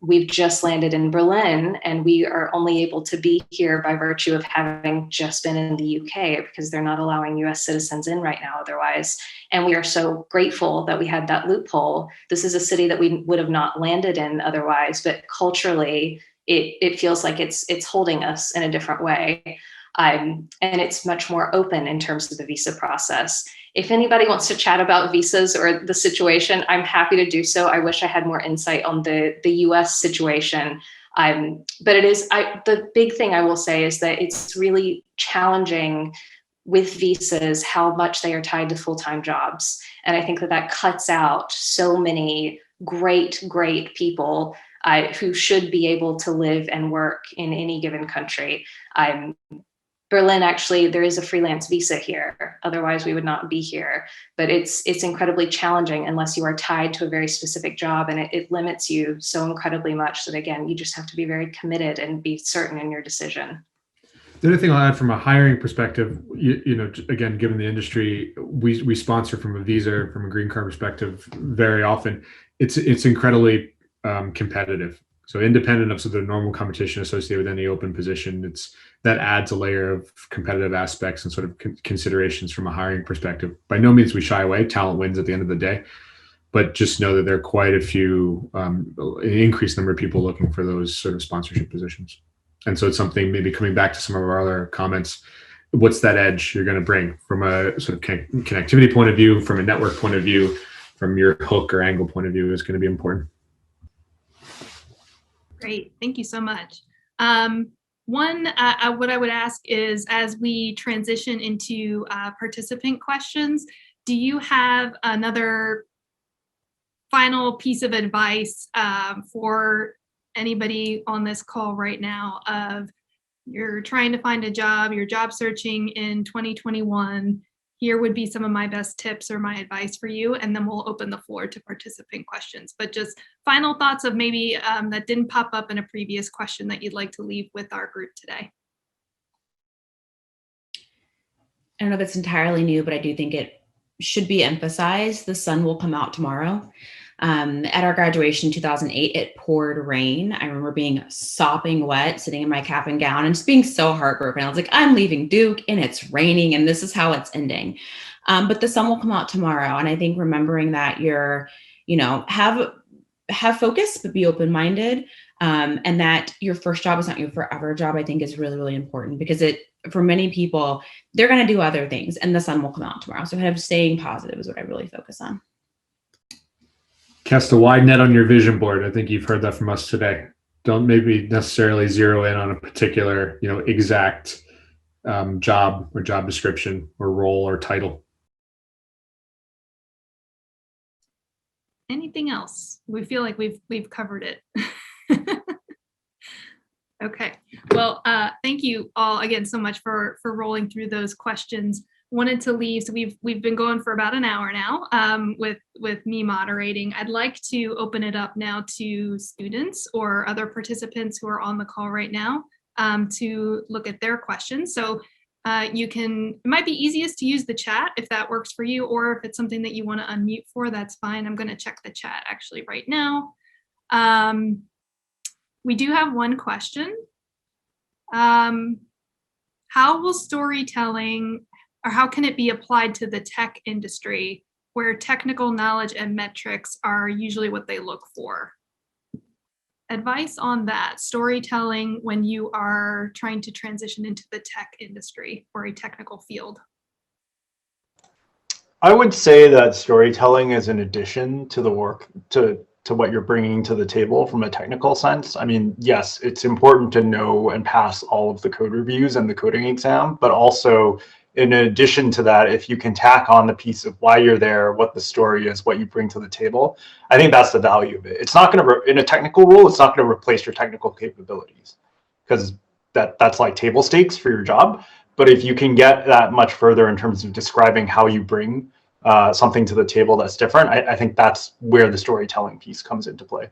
We've just landed in Berlin, and we are only able to be here by virtue of having just been in the UK, because they're not allowing US citizens in right now otherwise. And we are so grateful that we had that loophole. This is a city that we would have not landed in otherwise, but culturally, it feels like it's holding us in a different way. And it's much more open in terms of the visa process. If anybody wants to chat about visas or the situation, I'm happy to do so. I wish I had more insight on the US situation. But it is, the big thing I will say is that it's really challenging with visas how much they are tied to full-time jobs. And I think that cuts out so many great people who should be able to live and work in any given country. Berlin, actually, there is a freelance visa here. Otherwise, we would not be here. But it's incredibly challenging unless you are tied to a very specific job, and it limits you so incredibly much that, again, you just have to be very committed and be certain in your decision. The other thing I'll add from a hiring perspective, again, given the industry, we sponsor from a visa, from a green card perspective, very often. It's incredibly competitive. So independent of the normal competition associated with any open position, that adds a layer of competitive aspects and sort of considerations from a hiring perspective. By no means we shy away. Talent wins at the end of the day, but just know that there are quite a few, an increased number of people looking for those sort of sponsorship positions. And so it's something, maybe coming back to some of our other comments, what's that edge you're going to bring from a sort of connectivity point of view, from a network point of view, from your hook or angle point of view is going to be important. Great, thank you so much. What I would ask is, as we transition into participant questions, do you have another final piece of advice for anybody on this call right now? Of you're trying to find a job, you're job searching in 2021. Here would be some of my best tips or my advice for you, and then we'll open the floor to participant questions. But just final thoughts of maybe that didn't pop up in a previous question that you'd like to leave with our group today. I don't know if it's entirely new, but I do think it should be emphasized. The sun will come out tomorrow. At our graduation in 2008, it poured rain. I remember being sopping wet, sitting in my cap and gown and just being so heartbroken. I was like, I'm leaving Duke and it's raining and this is how it's ending. But the sun will come out tomorrow. And I think remembering that you're, have focus, but be open-minded. And that your first job is not your forever job, I think is really, really important, because for many people, they're going to do other things and the sun will come out tomorrow. So kind of staying positive is what I really focus on. Cast a wide net on your vision board. I think you've heard that from us today. Don't maybe necessarily zero in on a particular, exact job or job description or role or title. Anything else? We feel like we've covered it. Okay. Well, thank you all again so much for rolling through those questions. Wanted to leave, so we've been going for about an hour now with me moderating. I'd like to open it up now to students or other participants who are on the call right now to look at their questions. So it might be easiest to use the chat if that works for you, or if it's something that you want to unmute for, that's fine. I'm going to check the chat actually right now. We do have one question. How will storytelling, or how can it be applied to the tech industry, where technical knowledge and metrics are usually what they look for? Advice on that, storytelling when you are trying to transition into the tech industry or a technical field. I would say that storytelling is an addition to the work, to what you're bringing to the table from a technical sense. I mean, yes, it's important to know and pass all of the code reviews and the coding exam, but also in addition to that, if you can tack on the piece of why you're there, what the story is, what you bring to the table, I think that's the value of it. It's not going to, in a technical role, it's not going to replace your technical capabilities, because that's like table stakes for your job. But if you can get that much further in terms of describing how you bring something to the table that's different, I think that's where the storytelling piece comes into play.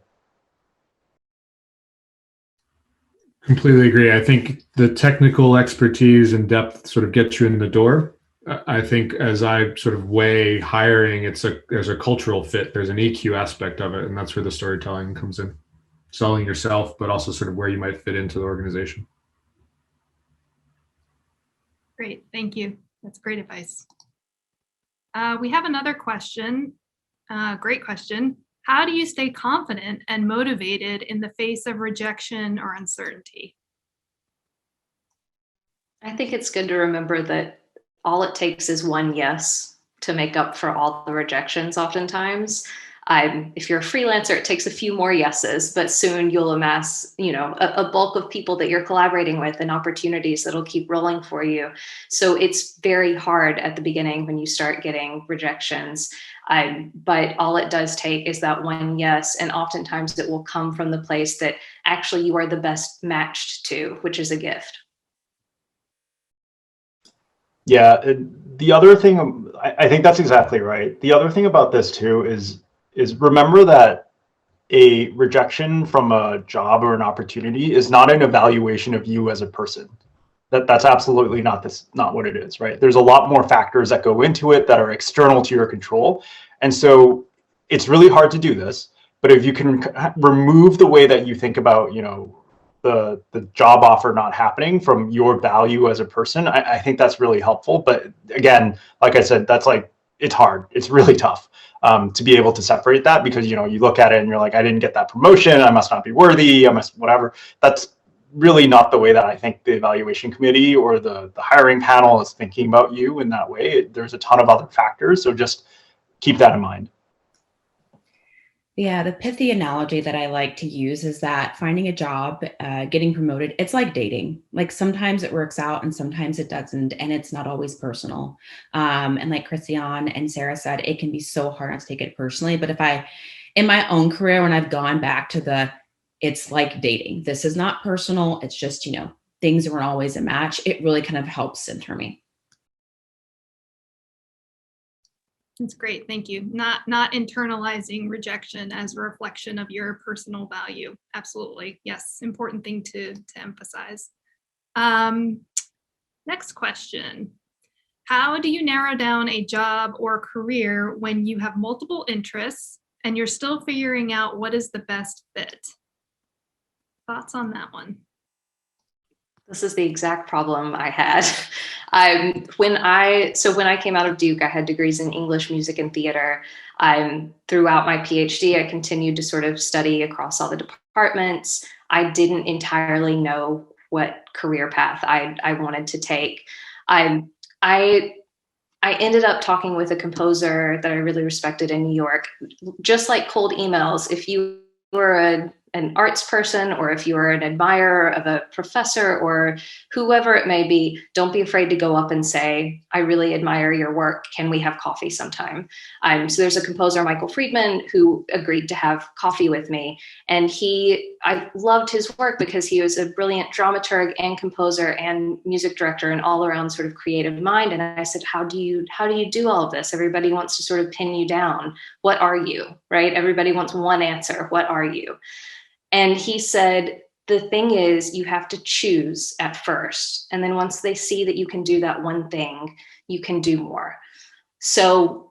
Completely agree. I think the technical expertise and depth sort of gets you in the door. I think as I sort of weigh hiring, there's a cultural fit, there's an EQ aspect of it, and that's where the storytelling comes in. Selling yourself, but also sort of where you might fit into the organization. Great, thank you. That's great advice. We have another question. Great question. How do you stay confident and motivated in the face of rejection or uncertainty? I think it's good to remember that all it takes is one yes to make up for all the rejections oftentimes. If you're a freelancer, it takes a few more yeses, but soon you'll amass, a bulk of people that you're collaborating with and opportunities that'll keep rolling for you. So it's very hard at the beginning when you start getting rejections. But all it does take is that one yes, and oftentimes it will come from the place that actually you are the best matched to, which is a gift. Yeah, the other thing, I think that's exactly right. The other thing about this too is remember that a rejection from a job or an opportunity is not an evaluation of you as a person. That's absolutely not what it is, right? There's a lot more factors that go into it that are external to your control. And so it's really hard to do this, but if you can remove the way that you think about, the job offer not happening from your value as a person, I think that's really helpful. But again, like I said, it's hard. It's really tough to be able to separate that, because, you look at it and you're like, I didn't get that promotion, I must not be worthy, I must whatever. That's really not the way that I think the evaluation committee or the hiring panel is thinking about you in that way. There's a ton of other factors. So just keep that in mind. Yeah, the pithy analogy that I like to use is that finding a job, getting promoted, it's like dating. Like sometimes it works out and sometimes it doesn't, and it's not always personal. And like Christiane and Sarah said, it can be so hard not to take it personally. But in my own career, when I've gone back to it's like dating. This is not personal. It's just, things weren't always a match. It really kind of helps center me. That's great. Thank you. Not internalizing rejection as a reflection of your personal value. Absolutely. Yes. Important thing to emphasize. Next question. How do you narrow down a job or career when you have multiple interests and you're still figuring out what is the best fit. Thoughts on that one? This is the exact problem I had. When I came out of Duke, I had degrees in English, music, and theater. Throughout my PhD, I continued to sort of study across all the departments. I didn't entirely know what career path I wanted to take. I ended up talking with a composer that I really respected in New York. Just like cold emails, if you were an arts person, or if you are an admirer of a professor or whoever it may be, don't be afraid to go up and say, I really admire your work. Can we have coffee sometime? So there's a composer, Michael Friedman, who agreed to have coffee with me. And I loved his work because he was a brilliant dramaturg and composer and music director and all around sort of creative mind. And I said, how do you do all of this? Everybody wants to sort of pin you down. What are you, right? Everybody wants one answer. What are you? And he said, the thing is, you have to choose at first. And then once they see that you can do that one thing, you can do more. So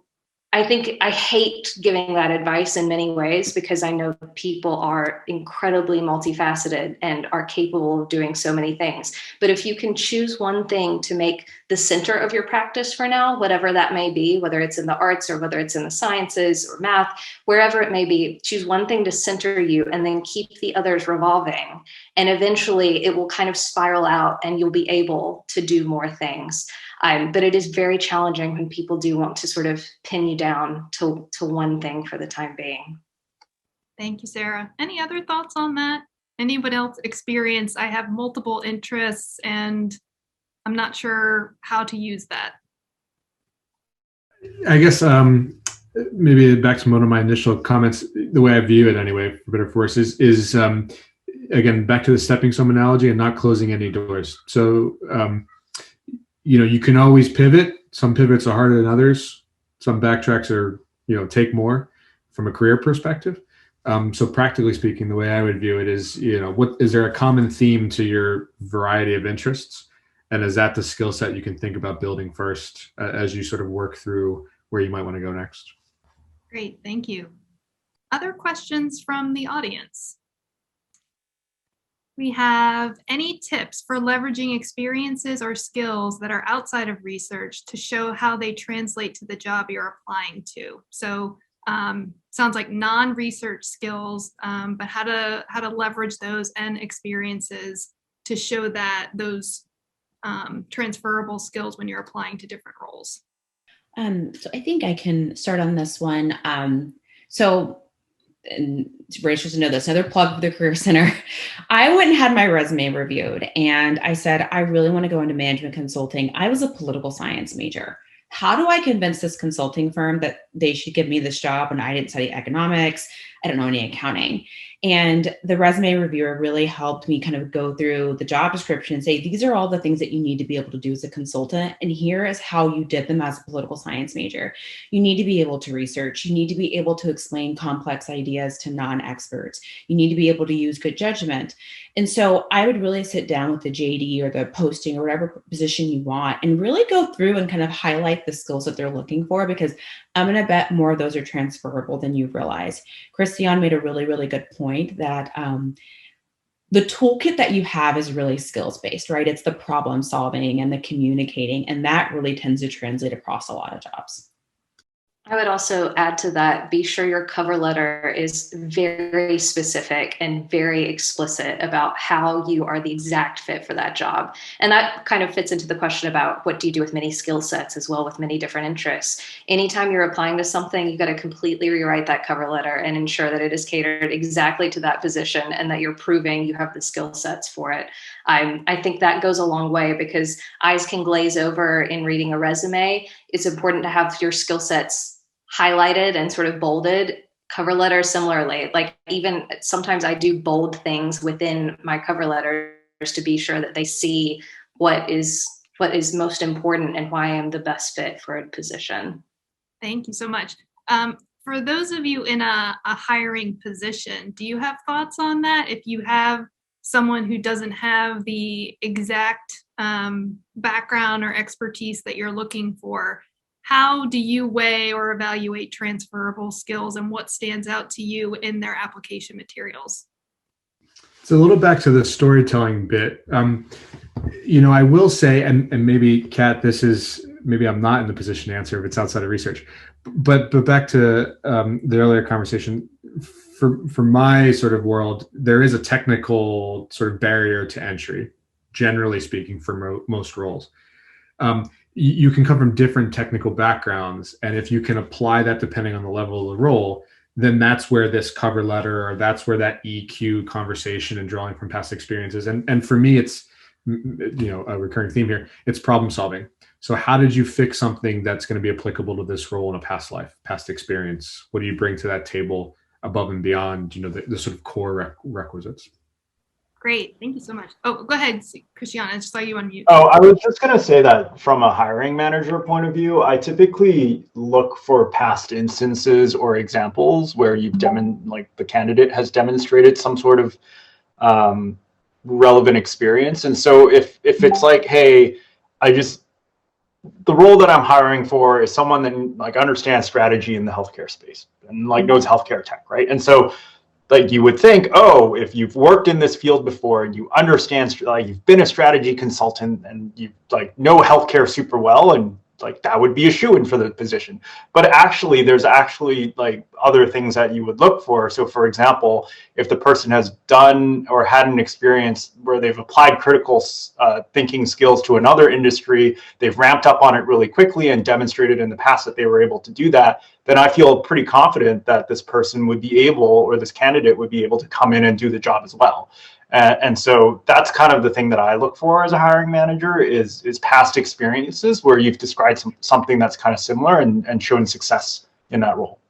I think I hate giving that advice in many ways, because I know people are incredibly multifaceted and are capable of doing so many things. But if you can choose one thing to make the center of your practice for now, whatever that may be, whether it's in the arts or whether it's in the sciences or math, wherever it may be, choose one thing to center you and then keep the others revolving. And eventually it will kind of spiral out and you'll be able to do more things. But it is very challenging when people do want to sort of pin you down to one thing for the time being. Thank you, Sarah. Any other thoughts on that? Anybody else experience, I have multiple interests and I'm not sure how to use that? I guess maybe back to one of my initial comments, the way I view it anyway, for better or for worse, is again, back to the stepping stone analogy and not closing any doors. So, you can always pivot. Some pivots are harder than others. Some backtracks are, take more from a career perspective. So practically speaking, the way I would view it is, what is there a common theme to your variety of interests? And is that the skill set you can think about building first as you sort of work through where you might want to go next? Great, thank you. Other questions from the audience? We have any tips for leveraging experiences or skills that are outside of research to show how they translate to the job you're applying to? So sounds like non-research skills, but how to leverage those and experiences to show that those transferable skills when you're applying to different roles. So I think I can start on this one. And Rachel should know this, another plug for the Career Center. I went and had my resume reviewed and I said, I really want to go into management consulting. I was a political science major. How do I convince this consulting firm that they should give me this job when I didn't study economics? I don't know any accounting. And the resume reviewer really helped me kind of go through the job description and say, these are all the things that you need to be able to do as a consultant. And here is how you did them as a political science major. You need to be able to research. You need to be able to explain complex ideas to non-experts. You need to be able to use good judgment. And so I would really sit down with the JD or the posting or whatever position you want and really go through and kind of highlight the skills that they're looking for, because I'm going to bet more of those are transferable than you realize. Christiane made a really, really good point that the toolkit that you have is really skills-based, right? It's the problem solving and the communicating, and that really tends to translate across a lot of jobs. I would also add to that, be sure your cover letter is very specific and very explicit about how you are the exact fit for that job. And that kind of fits into the question about what do you do with many skill sets as well, with many different interests. Anytime you're applying to something, you've got to completely rewrite that cover letter and ensure that it is catered exactly to that position and that you're proving you have the skill sets for it. I think that goes a long way, because eyes can glaze over in reading a resume. It's important to have your skill sets highlighted and sort of bolded. Cover letter similarly, like even sometimes I do bold things within my cover letters to be sure that they see what is most important and why I'm the best fit for a position. Thank you so much. For those of you in a hiring position, do you have thoughts on that? If you have someone who doesn't have the exact background or expertise that you're looking for, how do you weigh or evaluate transferable skills, and what stands out to you in their application materials? It's a little back to the storytelling bit. I will say, and maybe Kat, this is, maybe I'm not in the position to answer if it's outside of research, but back to the earlier conversation, for my sort of world, there is a technical sort of barrier to entry, generally speaking, for most roles. You can come from different technical backgrounds, and if you can apply that depending on the level of the role, then that's where this cover letter, or that's where that EQ conversation and drawing from past experiences. And for me, it's, a recurring theme here. It's problem solving. So how did you fix something that's going to be applicable to this role in a past life, past experience? What do you bring to that table above and beyond, the sort of core requisites? Great. Thank you so much. Oh, go ahead, Christiana. I just saw you on mute. Oh, I was just going to say that from a hiring manager point of view, I typically look for past instances or examples where the candidate has demonstrated some sort of relevant experience. And so if it's like, hey, the role that I'm hiring for is someone that understands strategy in the healthcare space and knows healthcare tech, right? And so you would think, oh, if you've worked in this field before and you understand, you've been a strategy consultant and you know healthcare super well, and that would be a shoo-in for the position. But actually, there's other things that you would look for. So for example, if the person has done or had an experience where they've applied critical thinking skills to another industry, they've ramped up on it really quickly and demonstrated in the past that they were able to do that, then I feel pretty confident that this person would be able, or this candidate would be able to come in and do the job as well. And so that's kind of the thing that I look for as a hiring manager is past experiences where you've described something that's kind of similar and shown success in that role.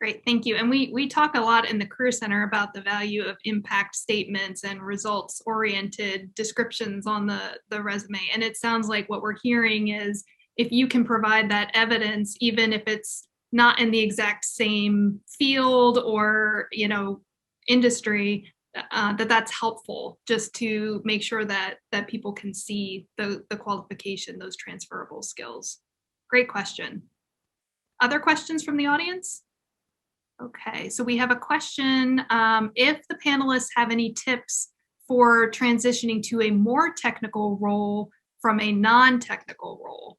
Great, thank you. And we talk a lot in the Career Center about the value of impact statements and results-oriented descriptions on the resume. And it sounds like what we're hearing is if you can provide that evidence, even if it's not in the exact same field or industry, that's helpful just to make sure that people can see the qualification, those transferable skills. Great question. Other questions from the audience? Okay, so we have a question. If the panelists have any tips for transitioning to a more technical role from a non-technical role.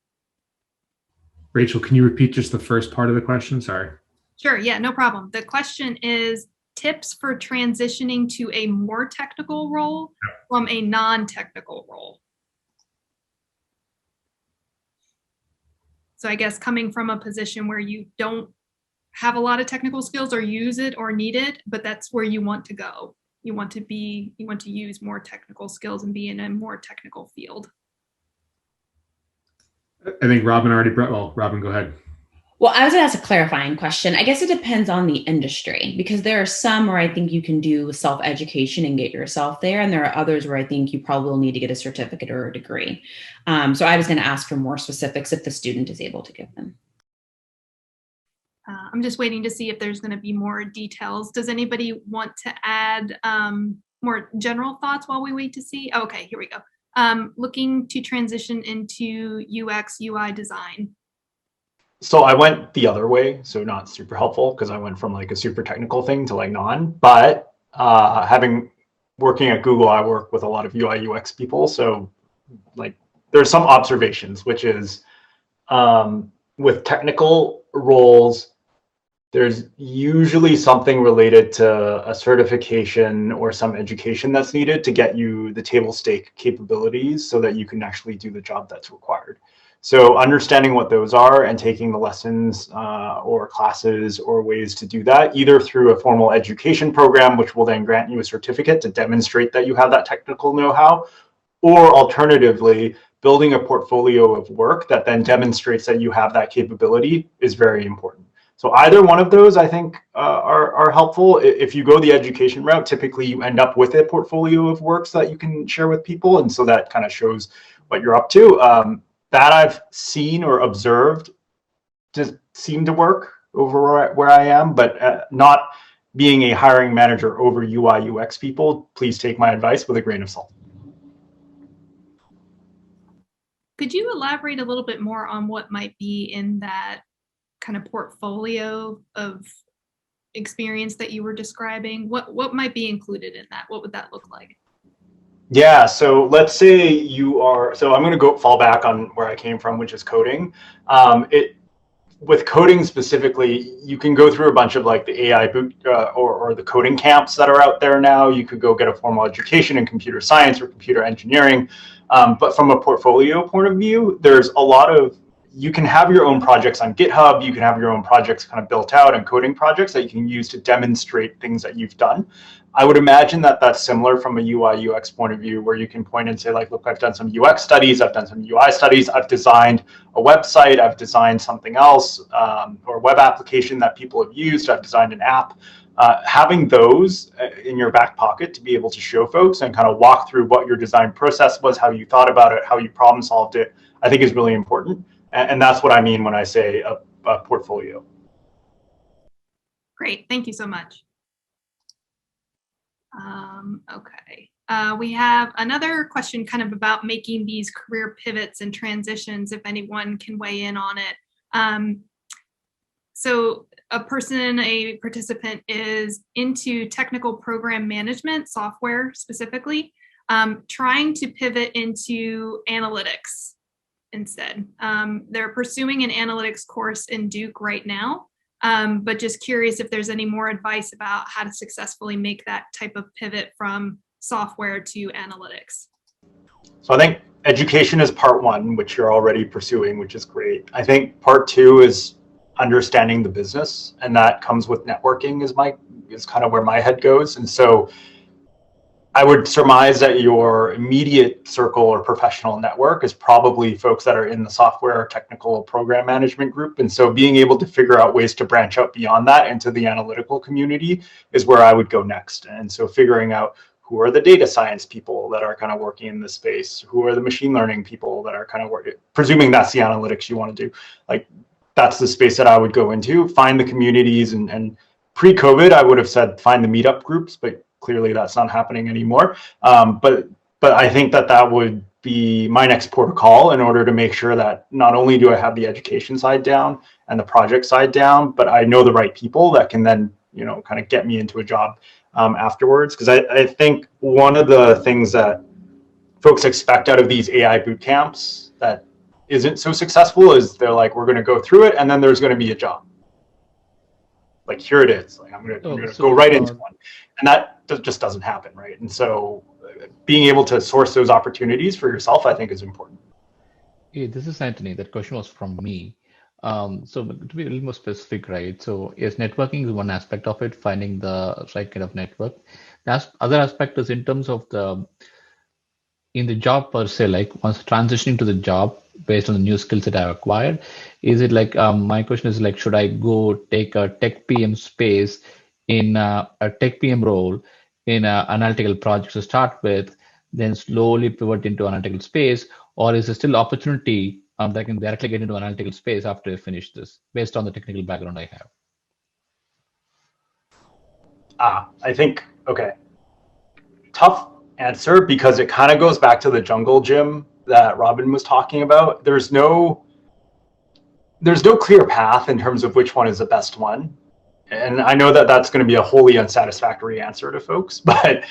Rachel, can you repeat just the first part of the question? Sorry. Sure, yeah, no problem. The question is, tips for transitioning to a more technical role from a non-technical role. So I guess coming from a position where you don't have a lot of technical skills or use it or need it, but that's where you want to go. You want to use more technical skills and be in a more technical field. I think Robin already Robin, go ahead. Well, I was going to ask a clarifying question. I guess it depends on the industry, because there are some where I think you can do self-education and get yourself there. And there are others where I think you probably will need to get a certificate or a degree. So I was going to ask for more specifics if the student is able to give them. I'm just waiting to see if there's going to be more details. Does anybody want to add more general thoughts while we wait to see? Oh, okay, here we go. Looking to transition into UX, UI design. So I went the other way, so not super helpful because I went from a super technical thing to non, but working at Google, I work with a lot of UI UX people. So there's some observations, which is with technical roles, there's usually something related to a certification or some education that's needed to get you the table stake capabilities so that you can actually do the job that's required. So understanding what those are and taking the lessons or classes or ways to do that, either through a formal education program, which will then grant you a certificate to demonstrate that you have that technical know-how, or alternatively, building a portfolio of work that then demonstrates that you have that capability is very important. So either one of those, I think, are helpful. If you go the education route, typically you end up with a portfolio of works that you can share with people. And so that kind of shows what you're up to. That I've seen or observed just seem to work over where I am, but not being a hiring manager over UI UX people, please take my advice with a grain of salt. Could you elaborate a little bit more on what might be in that kind of portfolio of experience that you were describing? What might be included in that? What would that look like? Yeah, so let's say you are, so I'm going to fall back on where I came from, which is coding. With coding specifically, you can go through a bunch of like the AI boot or the coding camps that are out there now. You could go get a formal education in computer science or computer engineering. But from a portfolio point of view, there's a lot of, you can have your own projects on GitHub. You can have your own projects kind of built out and coding projects that you can use to demonstrate things that you've done. I would imagine that that's similar from a UI UX point of view, where you can point and say like, look, I've done some UX studies, I've done some UI studies, I've designed a website, I've designed something else, or a web application that people have used, I've designed an app. Having those in your back pocket to be able to show folks and kind of walk through what your design process was, how you thought about it, how you problem solved it, I think is really important. And that's what I mean when I say a portfolio. Great, thank you so much. Okay, we have another question kind of about making these career pivots and transitions, if anyone can weigh in on it. So a participant is into technical program management, software specifically, trying to pivot into analytics instead. They're pursuing an analytics course in Duke right now, but just curious if there's any more advice about how to successfully make that type of pivot from software to analytics. So I think education is part one, which you're already pursuing, which is great. I think part two is understanding the business, and that comes with networking is kind of where my head goes. And so I would surmise that your immediate circle or professional network is probably folks that are in the software or technical program management group. And so being able to figure out ways to branch out beyond that into the analytical community is where I would go next. And so figuring out who are the data science people that are kind of working in this space, who are the machine learning people that are kind of working, presuming that's the analytics you want to do. Like, that's the space that I would go into, find the communities. And pre-COVID, I would have said find the meetup groups, but clearly that's not happening anymore. But I think that would be my next port of call in order to make sure that not only do I have the education side down and the project side down, but I know the right people that can then, kind of get me into a job afterwards. Because I think one of the things that folks expect out of these AI boot camps that isn't so successful is they're like, we're going to go through it and then there's going to be a job. Like, here it is. Like, I'm going to go right into one. And that just doesn't happen, right? And so being able to source those opportunities for yourself, I think, is important. Hey, this is Anthony. That question was from me. So to be a little more specific, right? So yes, networking is one aspect of it, finding the right kind of network. The other aspect is in terms of in the job per se, like once transitioning to the job based on the new skills that I've acquired, is it like, my question is like, should I go take a tech PM space in a tech PM role in analytical projects to start with, then slowly pivot into analytical space, or is there still opportunity that I can directly get into analytical space after I finish this, based on the technical background I have? I think, okay, tough answer, because it kind of goes back to the jungle gym that Robin was talking about. There's no clear path in terms of which one is the best one. And I know that that's going to be a wholly unsatisfactory answer to folks, but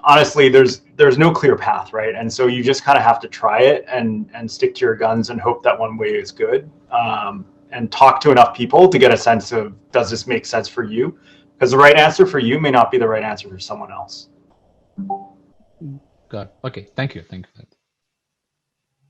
honestly, there's no clear path, right? And so you just kind of have to try it and stick to your guns and hope that one way is good, and talk to enough people to get a sense of, does this make sense for you? Because the right answer for you may not be the right answer for someone else. Got it. Okay, thank you. Thank you.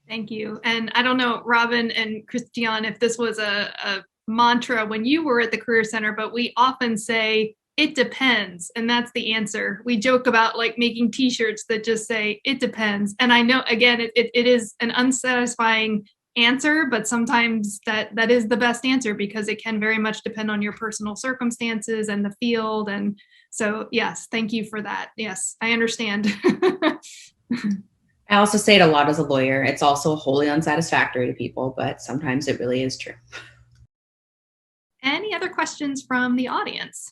Thank you. And I don't know, Robin and Christian, if this was a mantra when you were at the Career Center, but we often say, it depends. And that's the answer. We joke about like making t-shirts that just say, it depends. And I know, again, it is an unsatisfying answer, but sometimes that is the best answer, because it can very much depend on your personal circumstances and the field. And so, yes, thank you for that. Yes, I understand. I also say it a lot as a lawyer. It's also wholly unsatisfactory to people, but sometimes it really is true. Any other questions from the audience?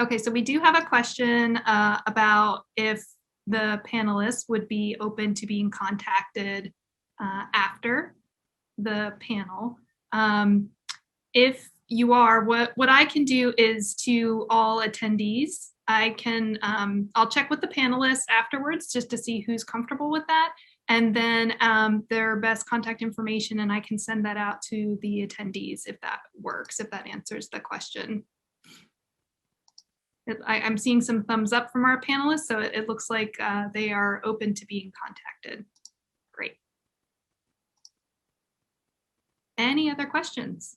Okay, so we do have a question about if the panelists would be open to being contacted after the panel. If you are, what I can do is to all attendees, I'll check with the panelists afterwards just to see who's comfortable with that, and then their best contact information, and I can send that out to the attendees if that works, if that answers the question. I'm seeing some thumbs up from our panelists, so it looks like they are open to being contacted. Great. Any other questions?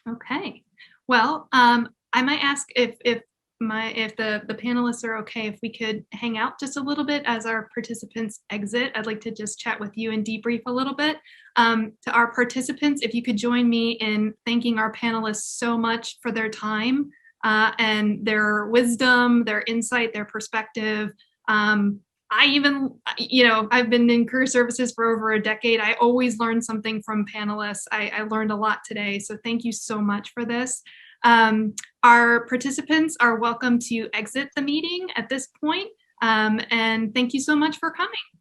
Okay. Well, I might ask if the panelists are okay, if we could hang out just a little bit as our participants exit. I'd like to just chat with you and debrief a little bit. To our participants, if you could join me in thanking our panelists so much for their time and their wisdom, their insight, their perspective. I've been in career services for over a decade. I always learn something from panelists. I learned a lot today, so thank you so much for this. Our participants are welcome to exit the meeting at this point, and thank you so much for coming.